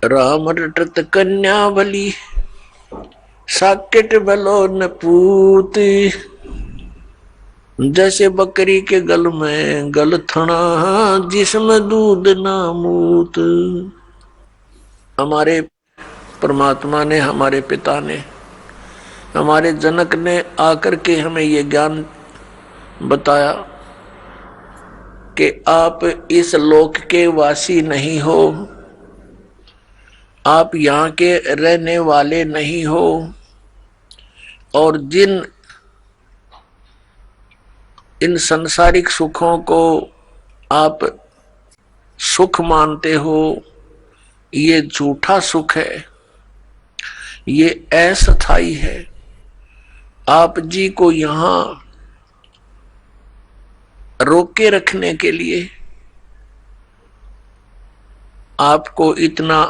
राम रटत कन्या भली, साकेट भलो न पूत, जैसे बकरी के गल में गल थना, जिसमें दूध ना मूत। हमारे परमात्मा ने, हमारे पिता ने, हमारे जनक ने आकर के हमें ये ज्ञान बताया कि आप इस लोक के वासी नहीं हो, आप यहाँ के रहने वाले नहीं हो, और जिन इन सांसारिक सुखों को आप सुख मानते हो, ये झूठा सुख है, ये अस्थायी है। आप जी को यहाँ रोके रखने के लिए आपको इतना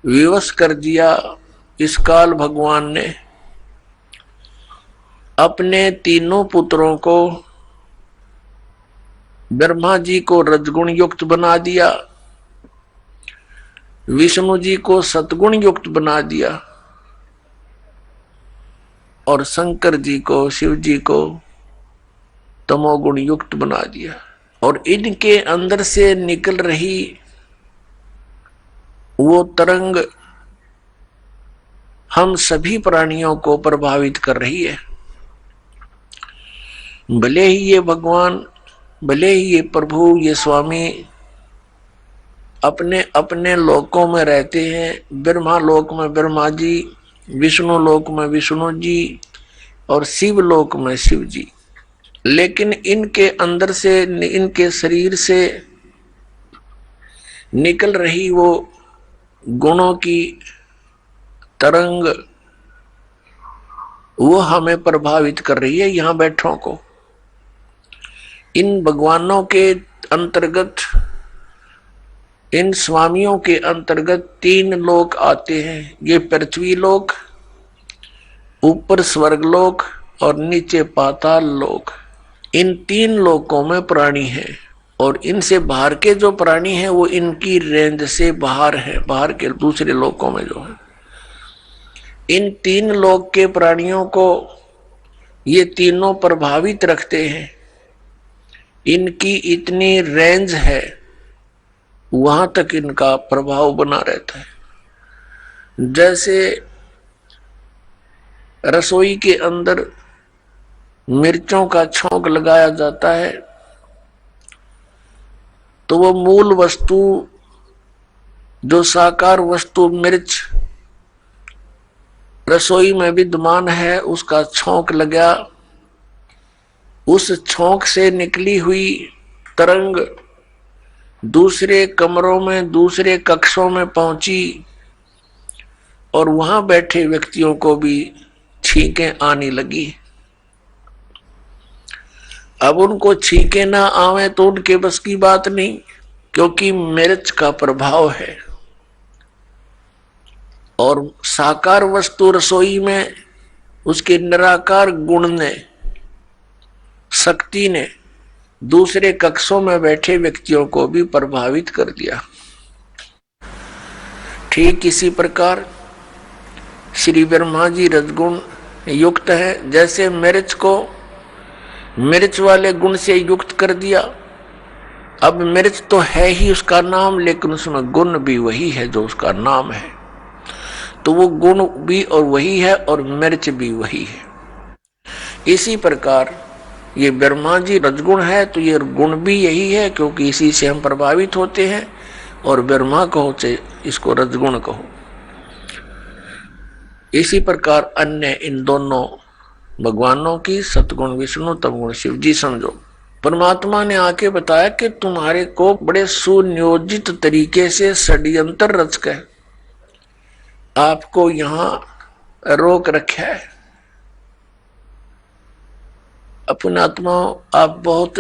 विवश कर दिया इस काल भगवान ने। अपने तीनों पुत्रों को, ब्रह्मा जी को रजगुण युक्त बना दिया, विष्णु जी को सतगुण युक्त बना दिया, और शंकर जी को, शिव जी को तमोगुण युक्त बना दिया। और इनके अंदर से निकल रही वो तरंग हम सभी प्राणियों को प्रभावित कर रही है। भले ही ये भगवान, भले ही ये प्रभु, ये स्वामी अपने अपने लोकों में रहते हैं, ब्रह्मा लोक में ब्रह्मा जी, विष्णु लोक में विष्णु जी, और शिव लोक में शिव जी, लेकिन इनके अंदर से, इनके शरीर से निकल रही वो गुणों की तरंग, वो हमें प्रभावित कर रही है, यहाँ बैठों को। इन भगवानों के अंतर्गत, इन स्वामियों के अंतर्गत तीन लोक आते हैं। ये पृथ्वी लोक, ऊपर स्वर्ग लोक और नीचे पाताल लोक। इन तीन लोकों में प्राणी हैं, और इनसे बाहर के जो प्राणी हैं वो इनकी रेंज से बाहर है, बाहर के दूसरे लोकों में जो है। इन तीन लोक के प्राणियों को ये तीनों प्रभावित रखते हैं। इनकी इतनी रेंज है, वहां तक इनका प्रभाव बना रहता है। जैसे रसोई के अंदर मिर्चों का छौंक लगाया जाता है, तो वो मूल वस्तु, जो साकार वस्तु मिर्च रसोई में विद्यमान है, उसका छौंक लगा, उस छौंक से निकली हुई तरंग दूसरे कमरों में, दूसरे कक्षों में पहुंची, और वहां बैठे व्यक्तियों को भी छींकें आने लगी। अब उनको छींके ना आवे तो उनके बस की बात नहीं, क्योंकि मिर्च का प्रभाव है। और साकार वस्तु रसोई में उसके निराकार गुण ने, शक्ति ने दूसरे कक्षों में बैठे व्यक्तियों को भी प्रभावित कर दिया। ठीक इसी प्रकार श्री ब्रह्मा जी रजगुण युक्त है। जैसे मिर्च को मिर्च वाले गुण से युक्त कर दिया, अब मिर्च तो है ही उसका नाम, लेकिन उसमें गुण भी वही है जो उसका नाम है, तो वो गुण भी और वही है और मिर्च भी वही है। इसी प्रकार ये ब्रह्मा जी रजगुण है, तो ये गुण भी यही है, क्योंकि इसी से हम प्रभावित होते हैं। और ब्रह्मा कहो चाहे इसको रजगुण कहो। इसी प्रकार अन्य इन दोनों भगवानों की, सतगुण विष्णु, तमगुण शिव जी समझो। परमात्मा ने आके बताया कि तुम्हारे को बड़े सुनियोजित तरीके से षड्यंत्र रचकर आपको यहाँ रोक रखा है। अपने आत्मा, आप बहुत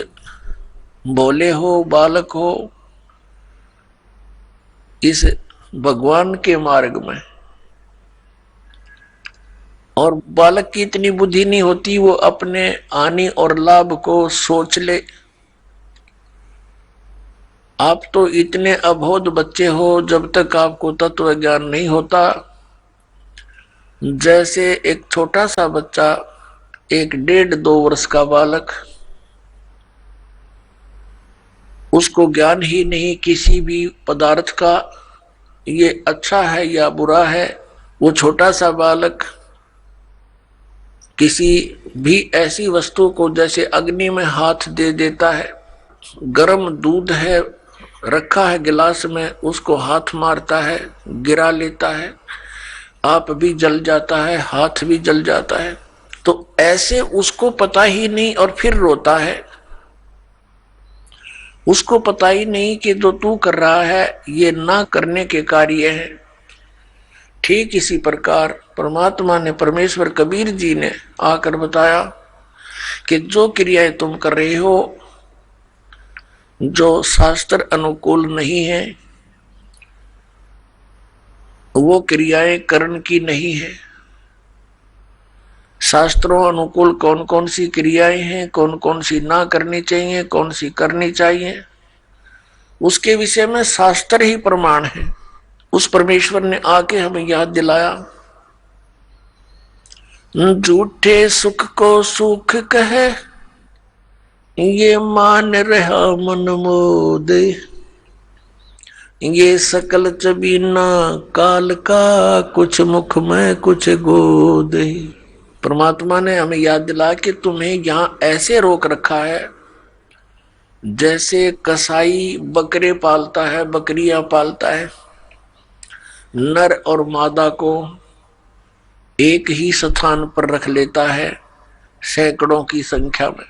भोले हो, बालक हो, इस भगवान के मार्ग में। और बालक की इतनी बुद्धि नहीं होती वो अपने हानि और लाभ को सोच ले। आप तो इतने अबोध बच्चे हो, जब तक आपको तत्व ज्ञान नहीं होता। जैसे एक छोटा सा बच्चा, 1-1.5-2 वर्ष का बालक, उसको ज्ञान ही नहीं किसी भी पदार्थ का, ये अच्छा है या बुरा है। वो छोटा सा बालक किसी भी ऐसी वस्तु को जैसे अग्नि में हाथ दे देता है, गर्म दूध है रखा है गिलास में, उसको हाथ मारता है, गिरा लेता है, आप भी जल जाता है, हाथ भी जल जाता है। तो ऐसे उसको पता ही नहीं और फिर रोता है। उसको पता ही नहीं कि जो तू कर रहा है ये ना करने के कार्य है। ठीक इसी प्रकार परमात्मा ने, परमेश्वर कबीर जी ने आकर बताया कि जो क्रियाएं तुम कर रहे हो जो शास्त्र अनुकूल नहीं है, वो क्रियाएं कर्ण की नहीं है। शास्त्रों अनुकूल कौन कौन सी क्रियाएं हैं, कौन कौन सी ना करनी चाहिए, कौन सी करनी चाहिए, उसके विषय में शास्त्र ही प्रमाण है। उस परमेश्वर ने आके हमें याद दिलाया, झूठे सुख को सुख कहे, ये मान रहा मन मोद, ये सकल चबीना काल का, कुछ मुख में कुछ गोद। परमात्मा ने हमें याद दिला कि तुम्हें यहां ऐसे रोक रखा है जैसे कसाई बकरे पालता है, बकरियां पालता है, नर और मादा को एक ही स्थान पर रख लेता है सैकड़ों की संख्या में।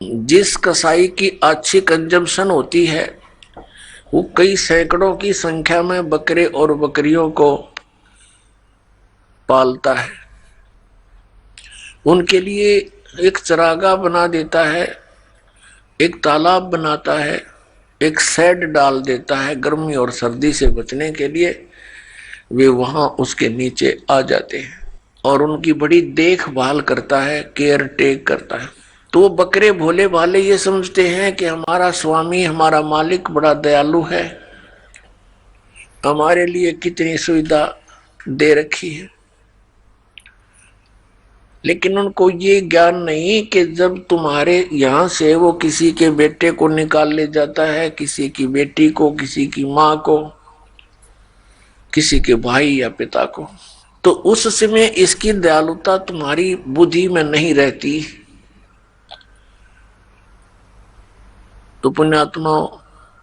जिस कसाई की अच्छी कंजम्पशन होती है वो कई सैकड़ों की संख्या में बकरे और बकरियों को पालता है, उनके लिए एक चरागाह बना देता है, एक तालाब बनाता है, एक शेड डाल देता है। गर्मी और सर्दी से बचने के लिए वे वहां उसके नीचे आ जाते हैं और उनकी बड़ी देखभाल करता है, केयर टेक करता है। तो वो बकरे भोले भाले ये समझते हैं कि हमारा स्वामी, हमारा मालिक बड़ा दयालु है, हमारे लिए कितनी सुविधा दे रखी है। लेकिन उनको ये ज्ञान नहीं कि जब तुम्हारे यहां से वो किसी के बेटे को निकाल ले जाता है, किसी की बेटी को, किसी की माँ को, किसी के भाई या पिता को, तो उस समय इसकी दयालुता तुम्हारी बुद्धि में नहीं रहती। तो पुण्यात्मा,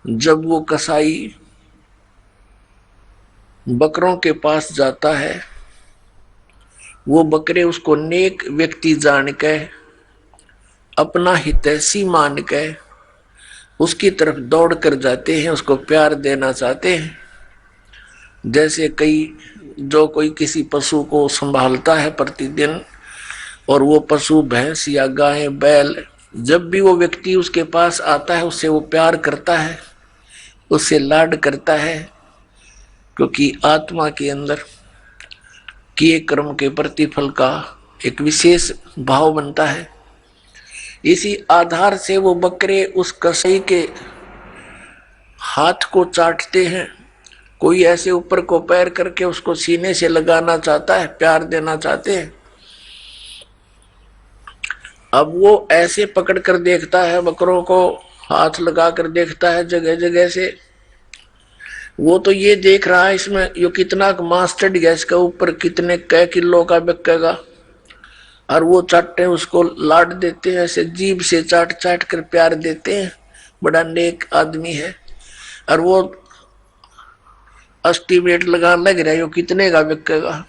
जब वो कसाई बकरों के पास जाता है, वो बकरे उसको नेक व्यक्ति जान के, अपना हितैषी मान के उसकी तरफ दौड़ कर जाते हैं, उसको प्यार देना चाहते हैं। जैसे कोई किसी पशु को संभालता है प्रतिदिन, और वो पशु भैंस या गाय बैल, जब भी वो व्यक्ति उसके पास आता है उससे वो प्यार करता है, उससे लाड करता है, क्योंकि आत्मा के अंदर किए कर्म के प्रतिफल का एक विशेष भाव बनता है। इसी आधार से वो बकरे उस कसाई के हाथ को चाटते हैं। कोई ऐसे ऊपर को पैर करके उसको सीने से लगाना चाहता है, प्यार देना चाहते हैं। अब वो ऐसे पकड़ कर देखता है, बकरों को हाथ लगा कर देखता है जगह जगह से। वो तो ये देख रहा है इसमें यो कितना मांस चढ़ गया, इसका ऊपर कितने कै किलो का बिकेगा, और वो चाटते हैं, उसको लाड देते हैं, ऐसे जीभ से चाट चाट कर प्यार देते हैं। बड़ा नेक आदमी है, और वो एस्टीमेट लगाने लग रहा है यो कितने का बिकेगा।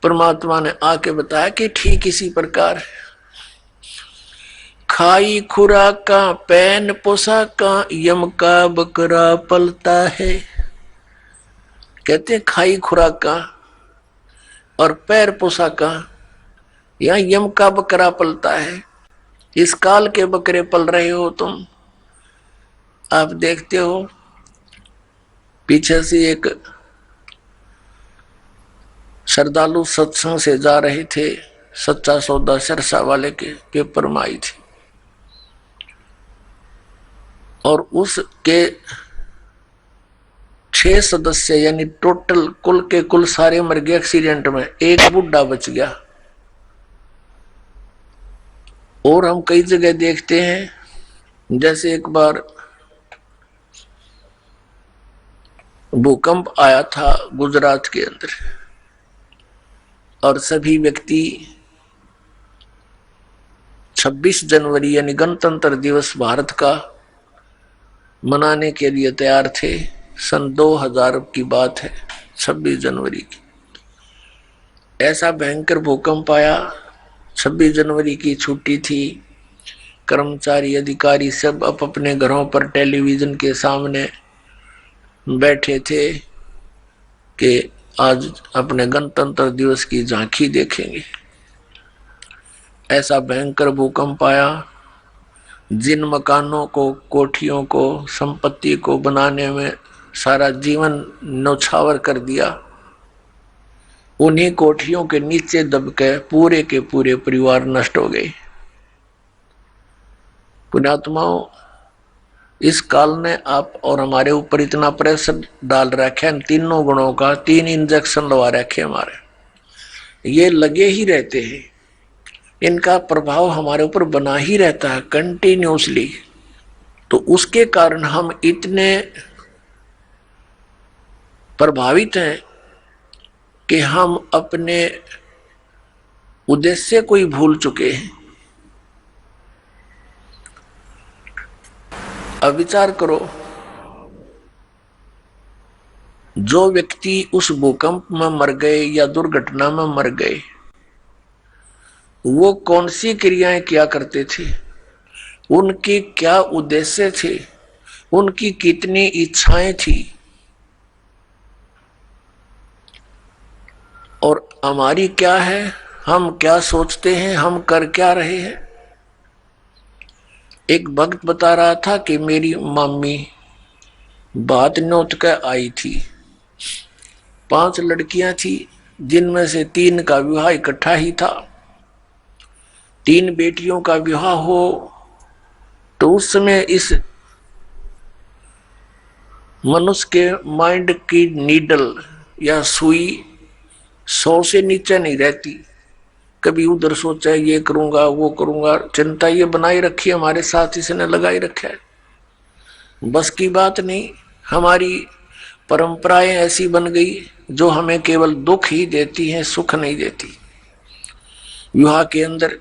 परमात्मा ने आके बताया कि ठीक इसी प्रकार खाई खुराका पैन पोशाका, यम का बकरा पलता है। कहते हैं खाई खुराका और पैर पोशाका, या यम का बकरा पलता है। इस काल के बकरे पल रहे हो तुम। आप देखते हो पीछे से एक श्रद्धालु सत्संग से जा रहे थे, सच्चा सौदा सरसा वाले के पेपर में आई थी, और उसके 6 सदस्य यानी टोटल कुल के कुल सारे मर गए एक्सीडेंट में, एक बुढ़ा बच गया। और हम कई जगह देखते हैं, जैसे एक बार भूकंप आया था गुजरात के अंदर और सभी व्यक्ति 26 जनवरी यानी गणतंत्र दिवस भारत का मनाने के लिए तैयार थे। सन 2000 की बात है, 26 जनवरी की। ऐसा भयंकर भूकंप आया। 26 जनवरी की छुट्टी थी। कर्मचारी अधिकारी सब अपने घरों पर टेलीविजन के सामने बैठे थे कि आज अपने गणतंत्र दिवस की झांकी देखेंगे। ऐसा भयंकर भूकंप आया। जिन मकानों को, कोठियों को, संपत्ति को बनाने में सारा जीवन न्यौछावर कर दिया, उन्हीं कोठियों के नीचे दब के पूरे के पूरे परिवार नष्ट हो गए। पुण्यात्माओं, इस काल ने आप और हमारे ऊपर इतना प्रेशर डाल रखा है, तीनों गुणों का 3 इंजेक्शन लगा रखे हमारे, ये लगे ही रहते हैं। इनका प्रभाव हमारे ऊपर बना ही रहता है कंटिन्यूसली। तो उसके कारण हम इतने प्रभावित हैं कि हम अपने उद्देश्य को ही भूल चुके हैं। अब विचार करो, जो व्यक्ति उस भूकंप में मर गए या दुर्घटना में मर गए, वो कौन सी क्रियाएं किया करते थे, उनके क्या उद्देश्य थे, उनकी कितनी इच्छाएं थी, और हमारी क्या है, हम क्या सोचते हैं, हम कर क्या रहे हैं। एक भक्त बता रहा था कि मेरी मम्मी बात नोत कर आई थी। 5 लड़कियां थी, जिनमें से 3 का विवाह इकट्ठा ही था। 3 बेटियों का विवाह हो तो उस समय इस मनुष्य के माइंड की नीडल या सुई 100 से नीचे नहीं रहती। कभी उधर सोचा ये करूंगा, वो करूंगा, चिंता ये बनाई रखी हमारे साथ, इसने लगाई रखा है। बस की बात नहीं, हमारी परंपराएं ऐसी बन गई जो हमें केवल दुख ही देती हैं, सुख नहीं देती। विवाह के अंदर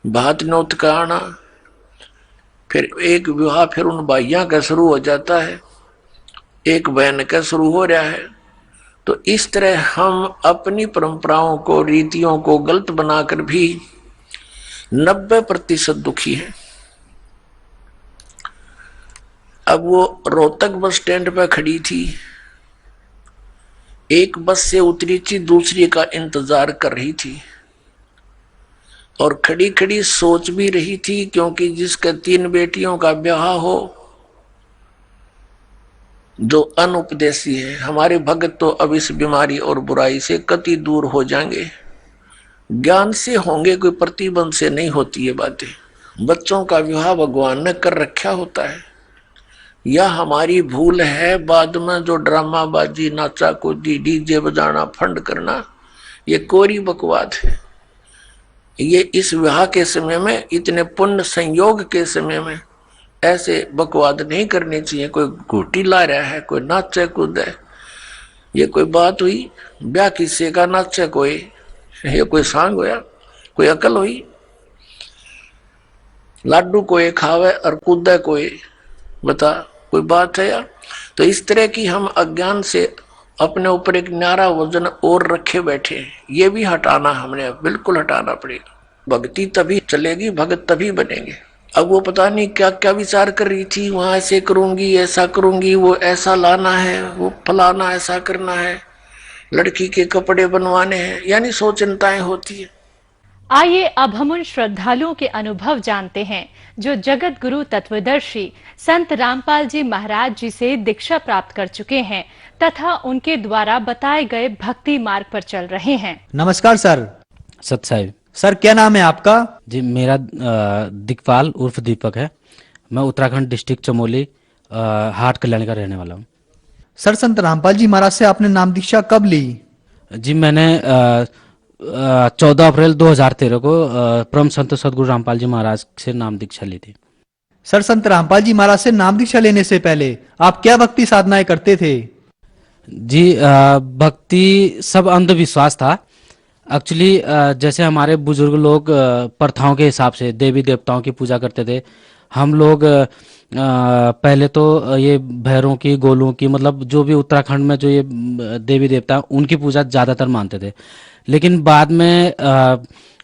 भात नोत का आना, फिर एक विवाह फिर उन भाइयों का शुरू हो जाता है, एक बहन का शुरू हो रहा है। तो इस तरह हम अपनी परंपराओं को, रीतियों को गलत बनाकर भी 90% दुखी हैं। अब वो रोहतक बस स्टैंड पर खड़ी थी, एक बस से उतरी थी, दूसरी का इंतजार कर रही थी और खड़ी खड़ी सोच भी रही थी, क्योंकि जिसके 3 बेटियों का ब्याह हो, जो अनुपदेशी है, हमारे भगत तो अब इस बीमारी और बुराई से कति दूर हो जाएंगे। ज्ञान से होंगे, कोई प्रतिबंध से नहीं होती ये बातें। बच्चों का विवाह भगवान ने कर रखा होता है, या हमारी भूल है बाद में जो ड्रामाबाजी, नाचा कूदी, डीजे बजाना, फंड करना, ये कोरी बकवाद है। ये इस विवाह के समय में, इतने पुण्य संयोग के समय में ऐसे बकवाद नहीं करनी चाहिए। कोई घूटी ला रहा है, कोई नाचे कूद है, ये कोई बात हुई? ब्याह किसी का नाचे कोई, ये कोई सांग होया, कोई अकल हुई? लाडू कोई खावे और कूदे कोई, बता कोई बात है यार? तो इस तरह की हम अज्ञान से अपने ऊपर एक न्यारा वजन और रखे बैठे हैं, ये भी हटाना, हमने बिल्कुल हटाना पड़ेगा। भक्ति तभी चलेगी, भगत तभी बनेंगे। अब वो पता नहीं क्या क्या विचार कर रही थी, वहां ऐसे करूंगी, ऐसा करूंगी, वो ऐसा लाना है, वो फलाना ऐसा करना है, लड़की के कपड़े बनवाने हैं, यानी 100 चिंताएं होती है। आइए अब हम उन श्रद्धालुओं के अनुभव जानते हैं जो जगत गुरु तत्वदर्शी संत रामपाल जी महाराज जी से दीक्षा प्राप्त कर चुके हैं तथा उनके द्वारा बताए गए भक्ति मार्ग पर चल रहे हैं। नमस्कार सर। सत साहिब। सर क्या नाम है आपका? जी मेरा दिकपाल उर्फ दीपक है। मैं उत्तराखंड डिस्ट्रिक्ट चमोली हाट कल्याण का रहने वाला हूँ। सर संत रामपाल जी महाराज से आपने नाम दीक्षा कब ली? जी मैंने 14 अप्रैल 2013 को परम संत सदगुरु रामपाल जी महाराज से नाम दीक्षा ली थी। सर संत रामपाल जी महाराज से नाम दीक्षा लेने से पहले आप क्या भक्ति साधनाएं करते थे? जी भक्ति सब अंधविश्वास था एक्चुअली। जैसे हमारे बुजुर्ग लोग प्रथाओं के हिसाब से देवी देवताओं की पूजा करते थे। हम लोग पहले तो ये भैरों की, गोलों की, मतलब जो भी उत्तराखंड में जो ये देवी देवता उनकी पूजा ज़्यादातर मानते थे। लेकिन बाद में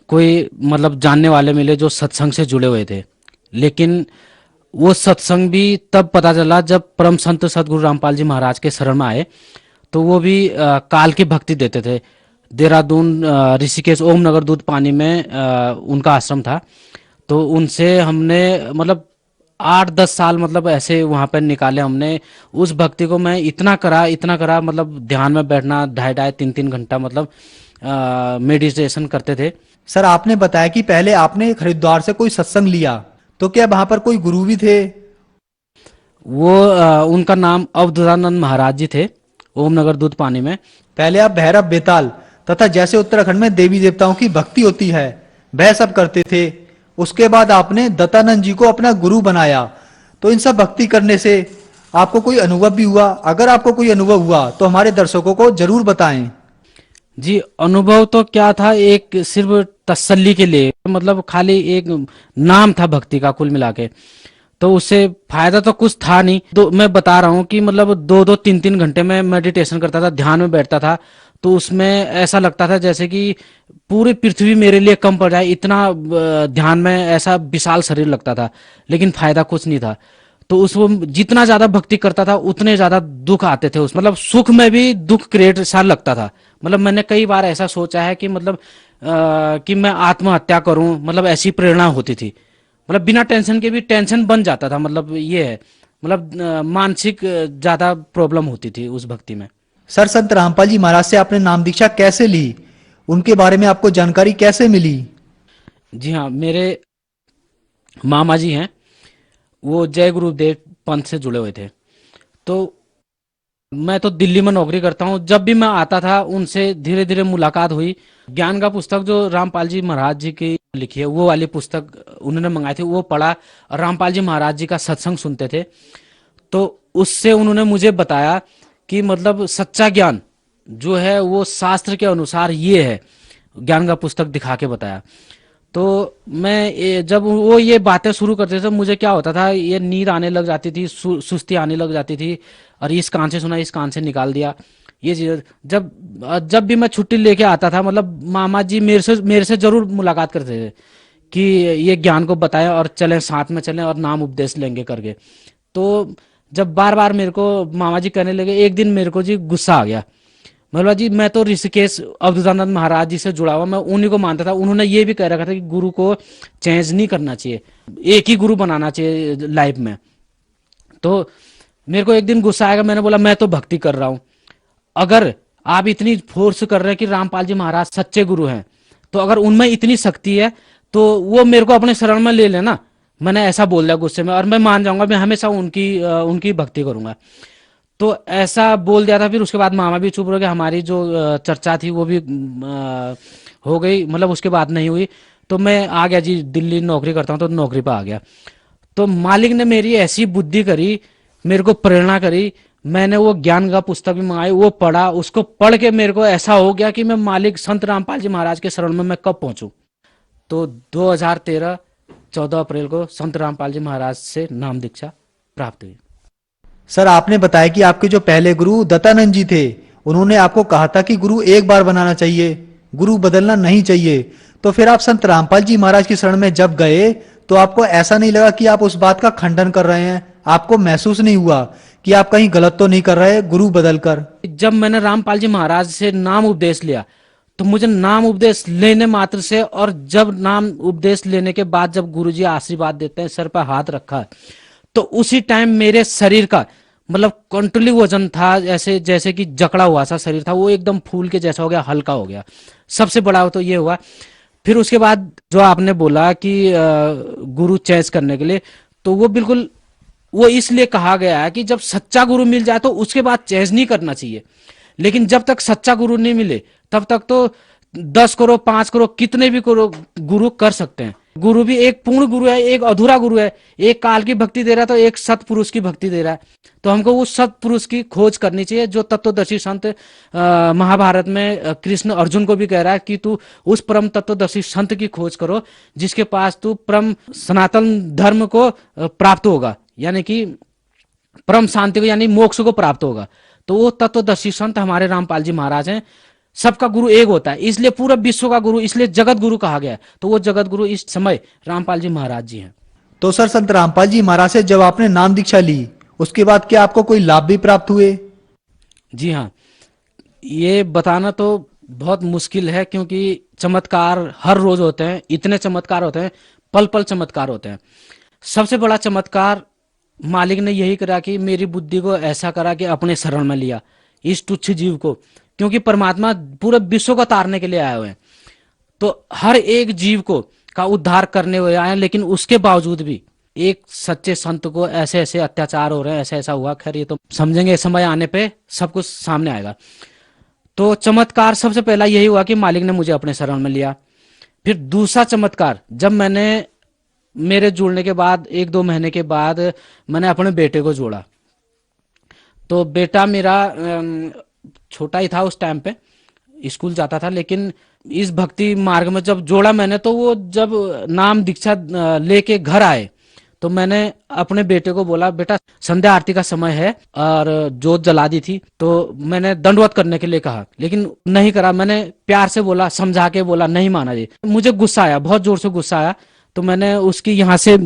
कोई मतलब जानने वाले मिले जो सत्संग से जुड़े हुए थे। लेकिन वो सत्संग भी तब पता चला जब परम संत सदगुरु रामपाल जी महाराज के शरण में आए। तो वो भी काल की भक्ति देते थे। देहरादून ऋषिकेश ओम नगर दूध पानी में उनका आश्रम था। तो उनसे हमने मतलब 8-10 साल मतलब ऐसे वहाँ पर निकाले हमने। उस भक्ति को मैं इतना करा मतलब ध्यान में बैठना 2.5-3 घंटा मतलब मेडिटेशन करते थे। सर आपने बताया कि पहले आपने हरिद्वार से कोई सत्संग लिया, तो क्या वहां पर कोई गुरु भी थे? वो उनका नाम अवधूतानंद महाराज जी थे, ओम नगर दूध पानी में। पहले आप भैरव बेताल तथा जैसे उत्तराखंड में देवी देवताओं की भक्ति होती है वह सब करते थे। उसके बाद आपने दत्तानंद जी को अपना गुरु बनाया। तो इन सब भक्ति करने से आपको कोई अनुभव भी हुआ? अगर आपको कोई अनुभव हुआ तो हमारे दर्शकों को जरूर बताएं। जी अनुभव तो क्या था, एक सिर्फ तसल्ली के लिए, मतलब खाली एक नाम था भक्ति का कुल मिला के। तो उससे फायदा तो कुछ था नहीं। तो मैं बता रहा हूँ कि मतलब 2-2, 3-3 घंटे में मेडिटेशन करता था, ध्यान में बैठता था। तो उसमें ऐसा लगता था जैसे कि पूरी पृथ्वी मेरे लिए कम पड़ जाए, इतना ध्यान में ऐसा विशाल शरीर लगता था। लेकिन फायदा कुछ नहीं था। तो उसको जितना ज्यादा भक्ति करता था उतने ज्यादा दुख आते थे। उस मतलब सुख में भी दुख क्रिएट सा लगता था। मतलब मैंने कई बार ऐसा सोचा है कि मतलब कि मैं आत्महत्या करूं, मतलब ऐसी प्रेरणा होती थी। मतलब बिना टेंशन के भी टेंशन बन जाता था। मतलब ये है, मतलब मानसिक ज्यादा प्रॉब्लम होती थी उस भक्ति में। सर संत रामपाल जी महाराज से आपने नाम दीक्षा कैसे ली? उनके बारे में आपको जानकारी कैसे मिली? जी हाँ, मेरे मामा जी हैं, वो जय गुरुदेव पंथ से जुड़े हुए थे। तो मैं तो दिल्ली में नौकरी करता हूँ। जब भी मैं आता था उनसे धीरे धीरे मुलाकात हुई। ज्ञान का पुस्तक जो रामपाल जी महाराज जी की लिखी है वो वाली पुस्तक उन्होंने मंगाई थी, वो पढ़ा। और रामपाल जी महाराज जी का सत्संग सुनते थे। तो उससे उन्होंने मुझे बताया कि मतलब सच्चा ज्ञान जो है वो शास्त्र के अनुसार ये है। ज्ञान का पुस्तक दिखा के बताया। तो मैं जब वो ये बातें शुरू करते थे मुझे क्या होता था, ये नींद आने लग जाती थी, सुस्ती आने लग जाती थी। और इस कान से सुना, इस कान से निकाल दिया। ये चीज जब जब भी मैं छुट्टी लेके आता था, मतलब मामा जी मेरे से जरूर मुलाकात करते थे कि ये ज्ञान को बताएं और चलें, साथ में चलें और नाम उपदेश लेंगे करके। तो जब बार बार मेरे को मामा जी कहने लगे, एक दिन मेरे को जी गुस्सा आ गया। बोला जी मैं तो ऋषिकेश अवधूतानंद महाराज जी से जुड़ा हुआ, मैं उन्हीं को मानता था। उन्होंने ये भी कह रखा था कि गुरु को चेंज नहीं करना चाहिए, एक ही गुरु बनाना चाहिए लाइफ में। तो मेरे को एक दिन गुस्सा आएगा। मैंने बोला मैं तो भक्ति कर रहा हूं, अगर आप इतनी फोर्स कर रहे हैं कि रामपाल जी महाराज सच्चे गुरु हैं, तो अगर उनमें इतनी शक्ति है तो वो मेरे को अपने शरण में ले लेना। मैंने ऐसा बोल दिया गुस्से में, और मैं मान जाऊंगा, मैं हमेशा उनकी भक्ति करूंगा। तो ऐसा बोल दिया था। फिर उसके बाद मामा भी चुप रह गए। हमारी जो चर्चा थी वो भी हो गई, मतलब उसके बाद नहीं हुई। तो मैं आ गया जी, दिल्ली नौकरी करता हूँ तो नौकरी पर आ गया। तो मालिक ने मेरी ऐसी बुद्धि करी, मेरे को प्रेरणा करी। मैंने वो ज्ञान का पुस्तक भी मंगाई, वो पढ़ा। उसको पढ़ के मेरे को ऐसा हो गया कि मैं मालिक संत रामपाल जी महाराज के शरण में मैं कब पहुंचूं। तो 2013 14 अप्रैल को संत रामपाल जी महाराज से नाम दीक्षा प्राप्त हुई। सर आपने बताया कि आपके जो पहले गुरु दत्तानंद जी थे, उन्होंने आपको कहा था कि गुरु एक बार बनाना चाहिए, गुरु बदलना नहीं चाहिए। तो फिर आप संत रामपाल जी महाराज की शरण में जब गए तो आपको ऐसा नहीं लगा कि आप उस बात का खंडन कर रहे हैं? आपको महसूस नहीं हुआ कि आप कहीं गलत तो नहीं कर रहे गुरु बदलकर? जब मैंने रामपाल जी महाराज से नाम उपदेश लिया तो मुझे नाम उपदेश लेने मात्र से, और जब नाम उपदेश लेने के बाद जब गुरुजी आशीर्वाद देते हैं, सर पर हाथ रखा, तो उसी टाइम मेरे शरीर का मतलब कंट्रोली वजन था, जैसे कि जकड़ा हुआ सा शरीर था, वो एकदम फूल के जैसा हो गया, हल्का हो गया। सबसे बड़ा तो ये हुआ। फिर उसके बाद जो आपने बोला कि गुरु चेंज करने के लिए, तो वो बिल्कुल वो इसलिए कहा गया है कि जब सच्चा गुरु मिल जाए तो उसके बाद चेंज नहीं करना चाहिए। लेकिन जब तक सच्चा गुरु नहीं मिले तब तक तो 10 करो 5 करो कितने भी करो गुरु कर सकते हैं। गुरु भी एक पूर्ण गुरु है, एक अधूरा गुरु है। एक काल की भक्ति दे रहा है तो एक सतपुरुष की भक्ति दे रहा है। तो हमको उस सतपुरुष की खोज करनी चाहिए जो तत्वदर्शी संत महाभारत में कृष्ण अर्जुन को भी कह रहा है कि तू उस परम तत्वदर्शी संत की खोज करो जिसके पास तू परम सनातन धर्म को प्राप्त होगा, यानी कि परम शांति को यानी मोक्ष को प्राप्त होगा। तो वो तत्वदर्शी संत हमारे रामपाल जी महाराज हैं। सबका गुरु एक होता है, इसलिए पूरा विश्व का गुरु, इसलिए जगत गुरु कहा गया है। तो वो जगत गुरु इस समय रामपाल जी महाराज जी हैं। तो सर संत रामपाल जी महाराज से जब आपने नाम दीक्षा ली उसके बाद क्या आपको कोई लाभ भी प्राप्त हुए? जी हाँ, ये बताना तो बहुत मुश्किल है क्योंकि चमत्कार हर रोज होते हैं, इतने चमत्कार होते हैं, पल पल चमत्कार होते हैं। सबसे बड़ा चमत्कार मालिक ने यही करा कि मेरी बुद्धि को ऐसा करा कि अपने शरण में लिया इस तुच्छ जीव को, क्योंकि परमात्मा पूरे विश्व को तारने के लिए आए हुए हैं। तो हर एक जीव को का उद्धार करने हुए आए, लेकिन उसके बावजूद भी एक सच्चे संत को ऐसे ऐसे अत्याचार हो रहे हैं, ऐसा ऐसा हुआ। खैर ये तो समझेंगे, समय आने पे सब कुछ सामने आएगा। तो चमत्कार सबसे पहला यही हुआ कि मालिक ने मुझे अपने शरण में लिया। फिर दूसरा चमत्कार, जब मैंने मेरे जुड़ने के बाद 1-2 महीने के बाद मैंने अपने बेटे को जोड़ा। तो बेटा मेरा छोटा ही था उस टाइम पे, स्कूल जाता था, लेकिन इस भक्ति मार्ग में जब जोड़ा मैंने, तो वो जब नाम दीक्षा लेके घर आए तो मैंने अपने बेटे को बोला, बेटा संध्या आरती का समय है, और जोत जला दी थी। तो मैंने दंडवत करने के लिए कहा, लेकिन नहीं करा। मैंने प्यार से बोला, समझा के बोला, नहीं माना जी। मुझे गुस्सा आया, बहुत जोर से गुस्सा आया। तो मैंने उसकी यहाँ से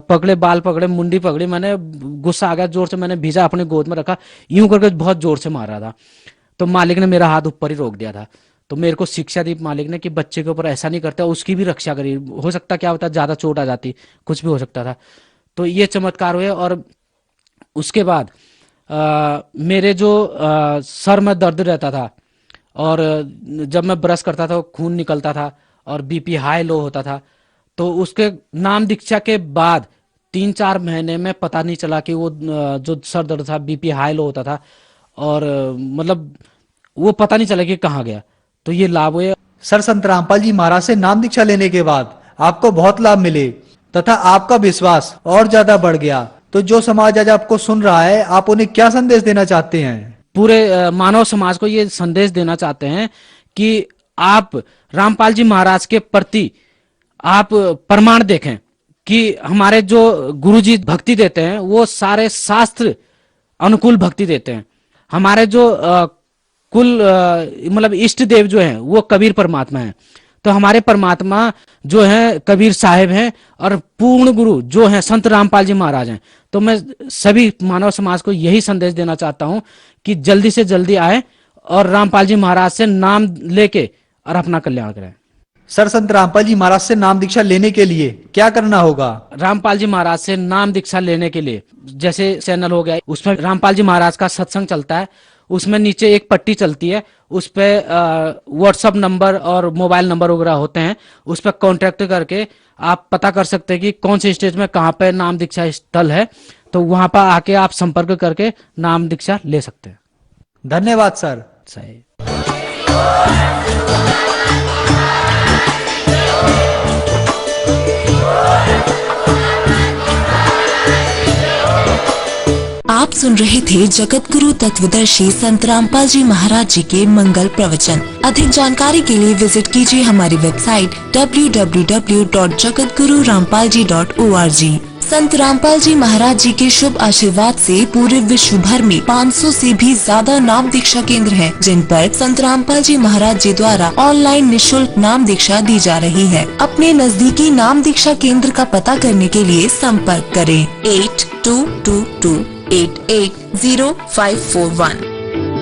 पकड़े, बाल पकड़े, मुंडी पकड़ी, मैंने गुस्सा आ गया, जोर से मैंने भेजा, अपने गोद में रखा, यूं करके बहुत जोर से मार रहा था। तो मालिक ने मेरा हाथ ऊपर ही रोक दिया था। तो मेरे को शिक्षा दी मालिक ने कि बच्चे के ऊपर ऐसा नहीं करता, उसकी भी रक्षा करी, हो सकता क्या होता ज्यादा चोट आ जाती, कुछ भी हो सकता था। तो ये चमत्कार हुए। और उसके बाद मेरे जो सर में दर्द रहता था, और जब मैं ब्रश करता था खून निकलता था, और बीपी हाई लो होता था। तो उसके नाम दीक्षा के बाद 3-4 महीने में पता नहीं चला कि वो जो सर दर्द था, बीपी हाई लो होता था, और मतलब वो पता नहीं चला कि कहाँ गया। तो ये लाभ हुए। सर संत रामपाल जी महाराज से नाम दीक्षा लेने के बाद आपको बहुत लाभ मिले तथा आपका विश्वास और ज्यादा बढ़ गया। तो जो समाज आज आपको सुन रहा है, आप उन्हें क्या संदेश देना चाहते हैं? पूरे मानव समाज को ये संदेश देना चाहते हैं कि आप रामपाल जी महाराज के प्रति आप प्रमाण देखें कि हमारे जो गुरुजी भक्ति देते हैं वो सारे शास्त्र अनुकूल भक्ति देते हैं। हमारे जो कुल मतलब इष्ट देव जो हैं वो कबीर परमात्मा हैं। तो हमारे परमात्मा जो हैं कबीर साहिब हैं, और पूर्ण गुरु जो हैं संत रामपाल जी महाराज हैं। तो मैं सभी मानव समाज को यही संदेश देना चाहता हूं कि जल्दी से जल्दी आए और रामपाल जी महाराज से नाम लेके और अपना कल्याण करें। सर संत रामपाल जी महाराज से नाम दीक्षा लेने के लिए क्या करना होगा? रामपाल जी महाराज से नाम दीक्षा लेने के लिए जैसे चैनल हो गया, उसमें रामपाल जी महाराज का सत्संग चलता है, उसमें नीचे एक पट्टी चलती है, उस पे व्हाट्सएप नंबर और मोबाइल नंबर वगैरह होते हैं। उस पर कांटेक्ट करके आप पता कर सकते हैं कि कौन से स्टेज में कहाँ पे नाम दीक्षा स्थल है। तो वहां पर आके आप संपर्क करके नाम दीक्षा ले सकते हैं। धन्यवाद सर। सही। आप सुन रहे थे जगत गुरु तत्वदर्शी संत रामपाल जी महाराज जी के मंगल प्रवचन। अधिक जानकारी के लिए विजिट कीजिए हमारी वेबसाइट www.jagatgururampalji.org। संत रामपाल जी महाराज जी के शुभ आशीर्वाद से पूरे विश्व भर में 500 से भी ज्यादा नाम दीक्षा केंद्र हैं, जिन पर संत रामपाल जी महाराज जी द्वारा ऑनलाइन निशुल्क नाम दीक्षा दी जा रही है। अपने नजदीकी नाम दीक्षा केंद्र का पता करने के लिए संपर्क करें 8222880541।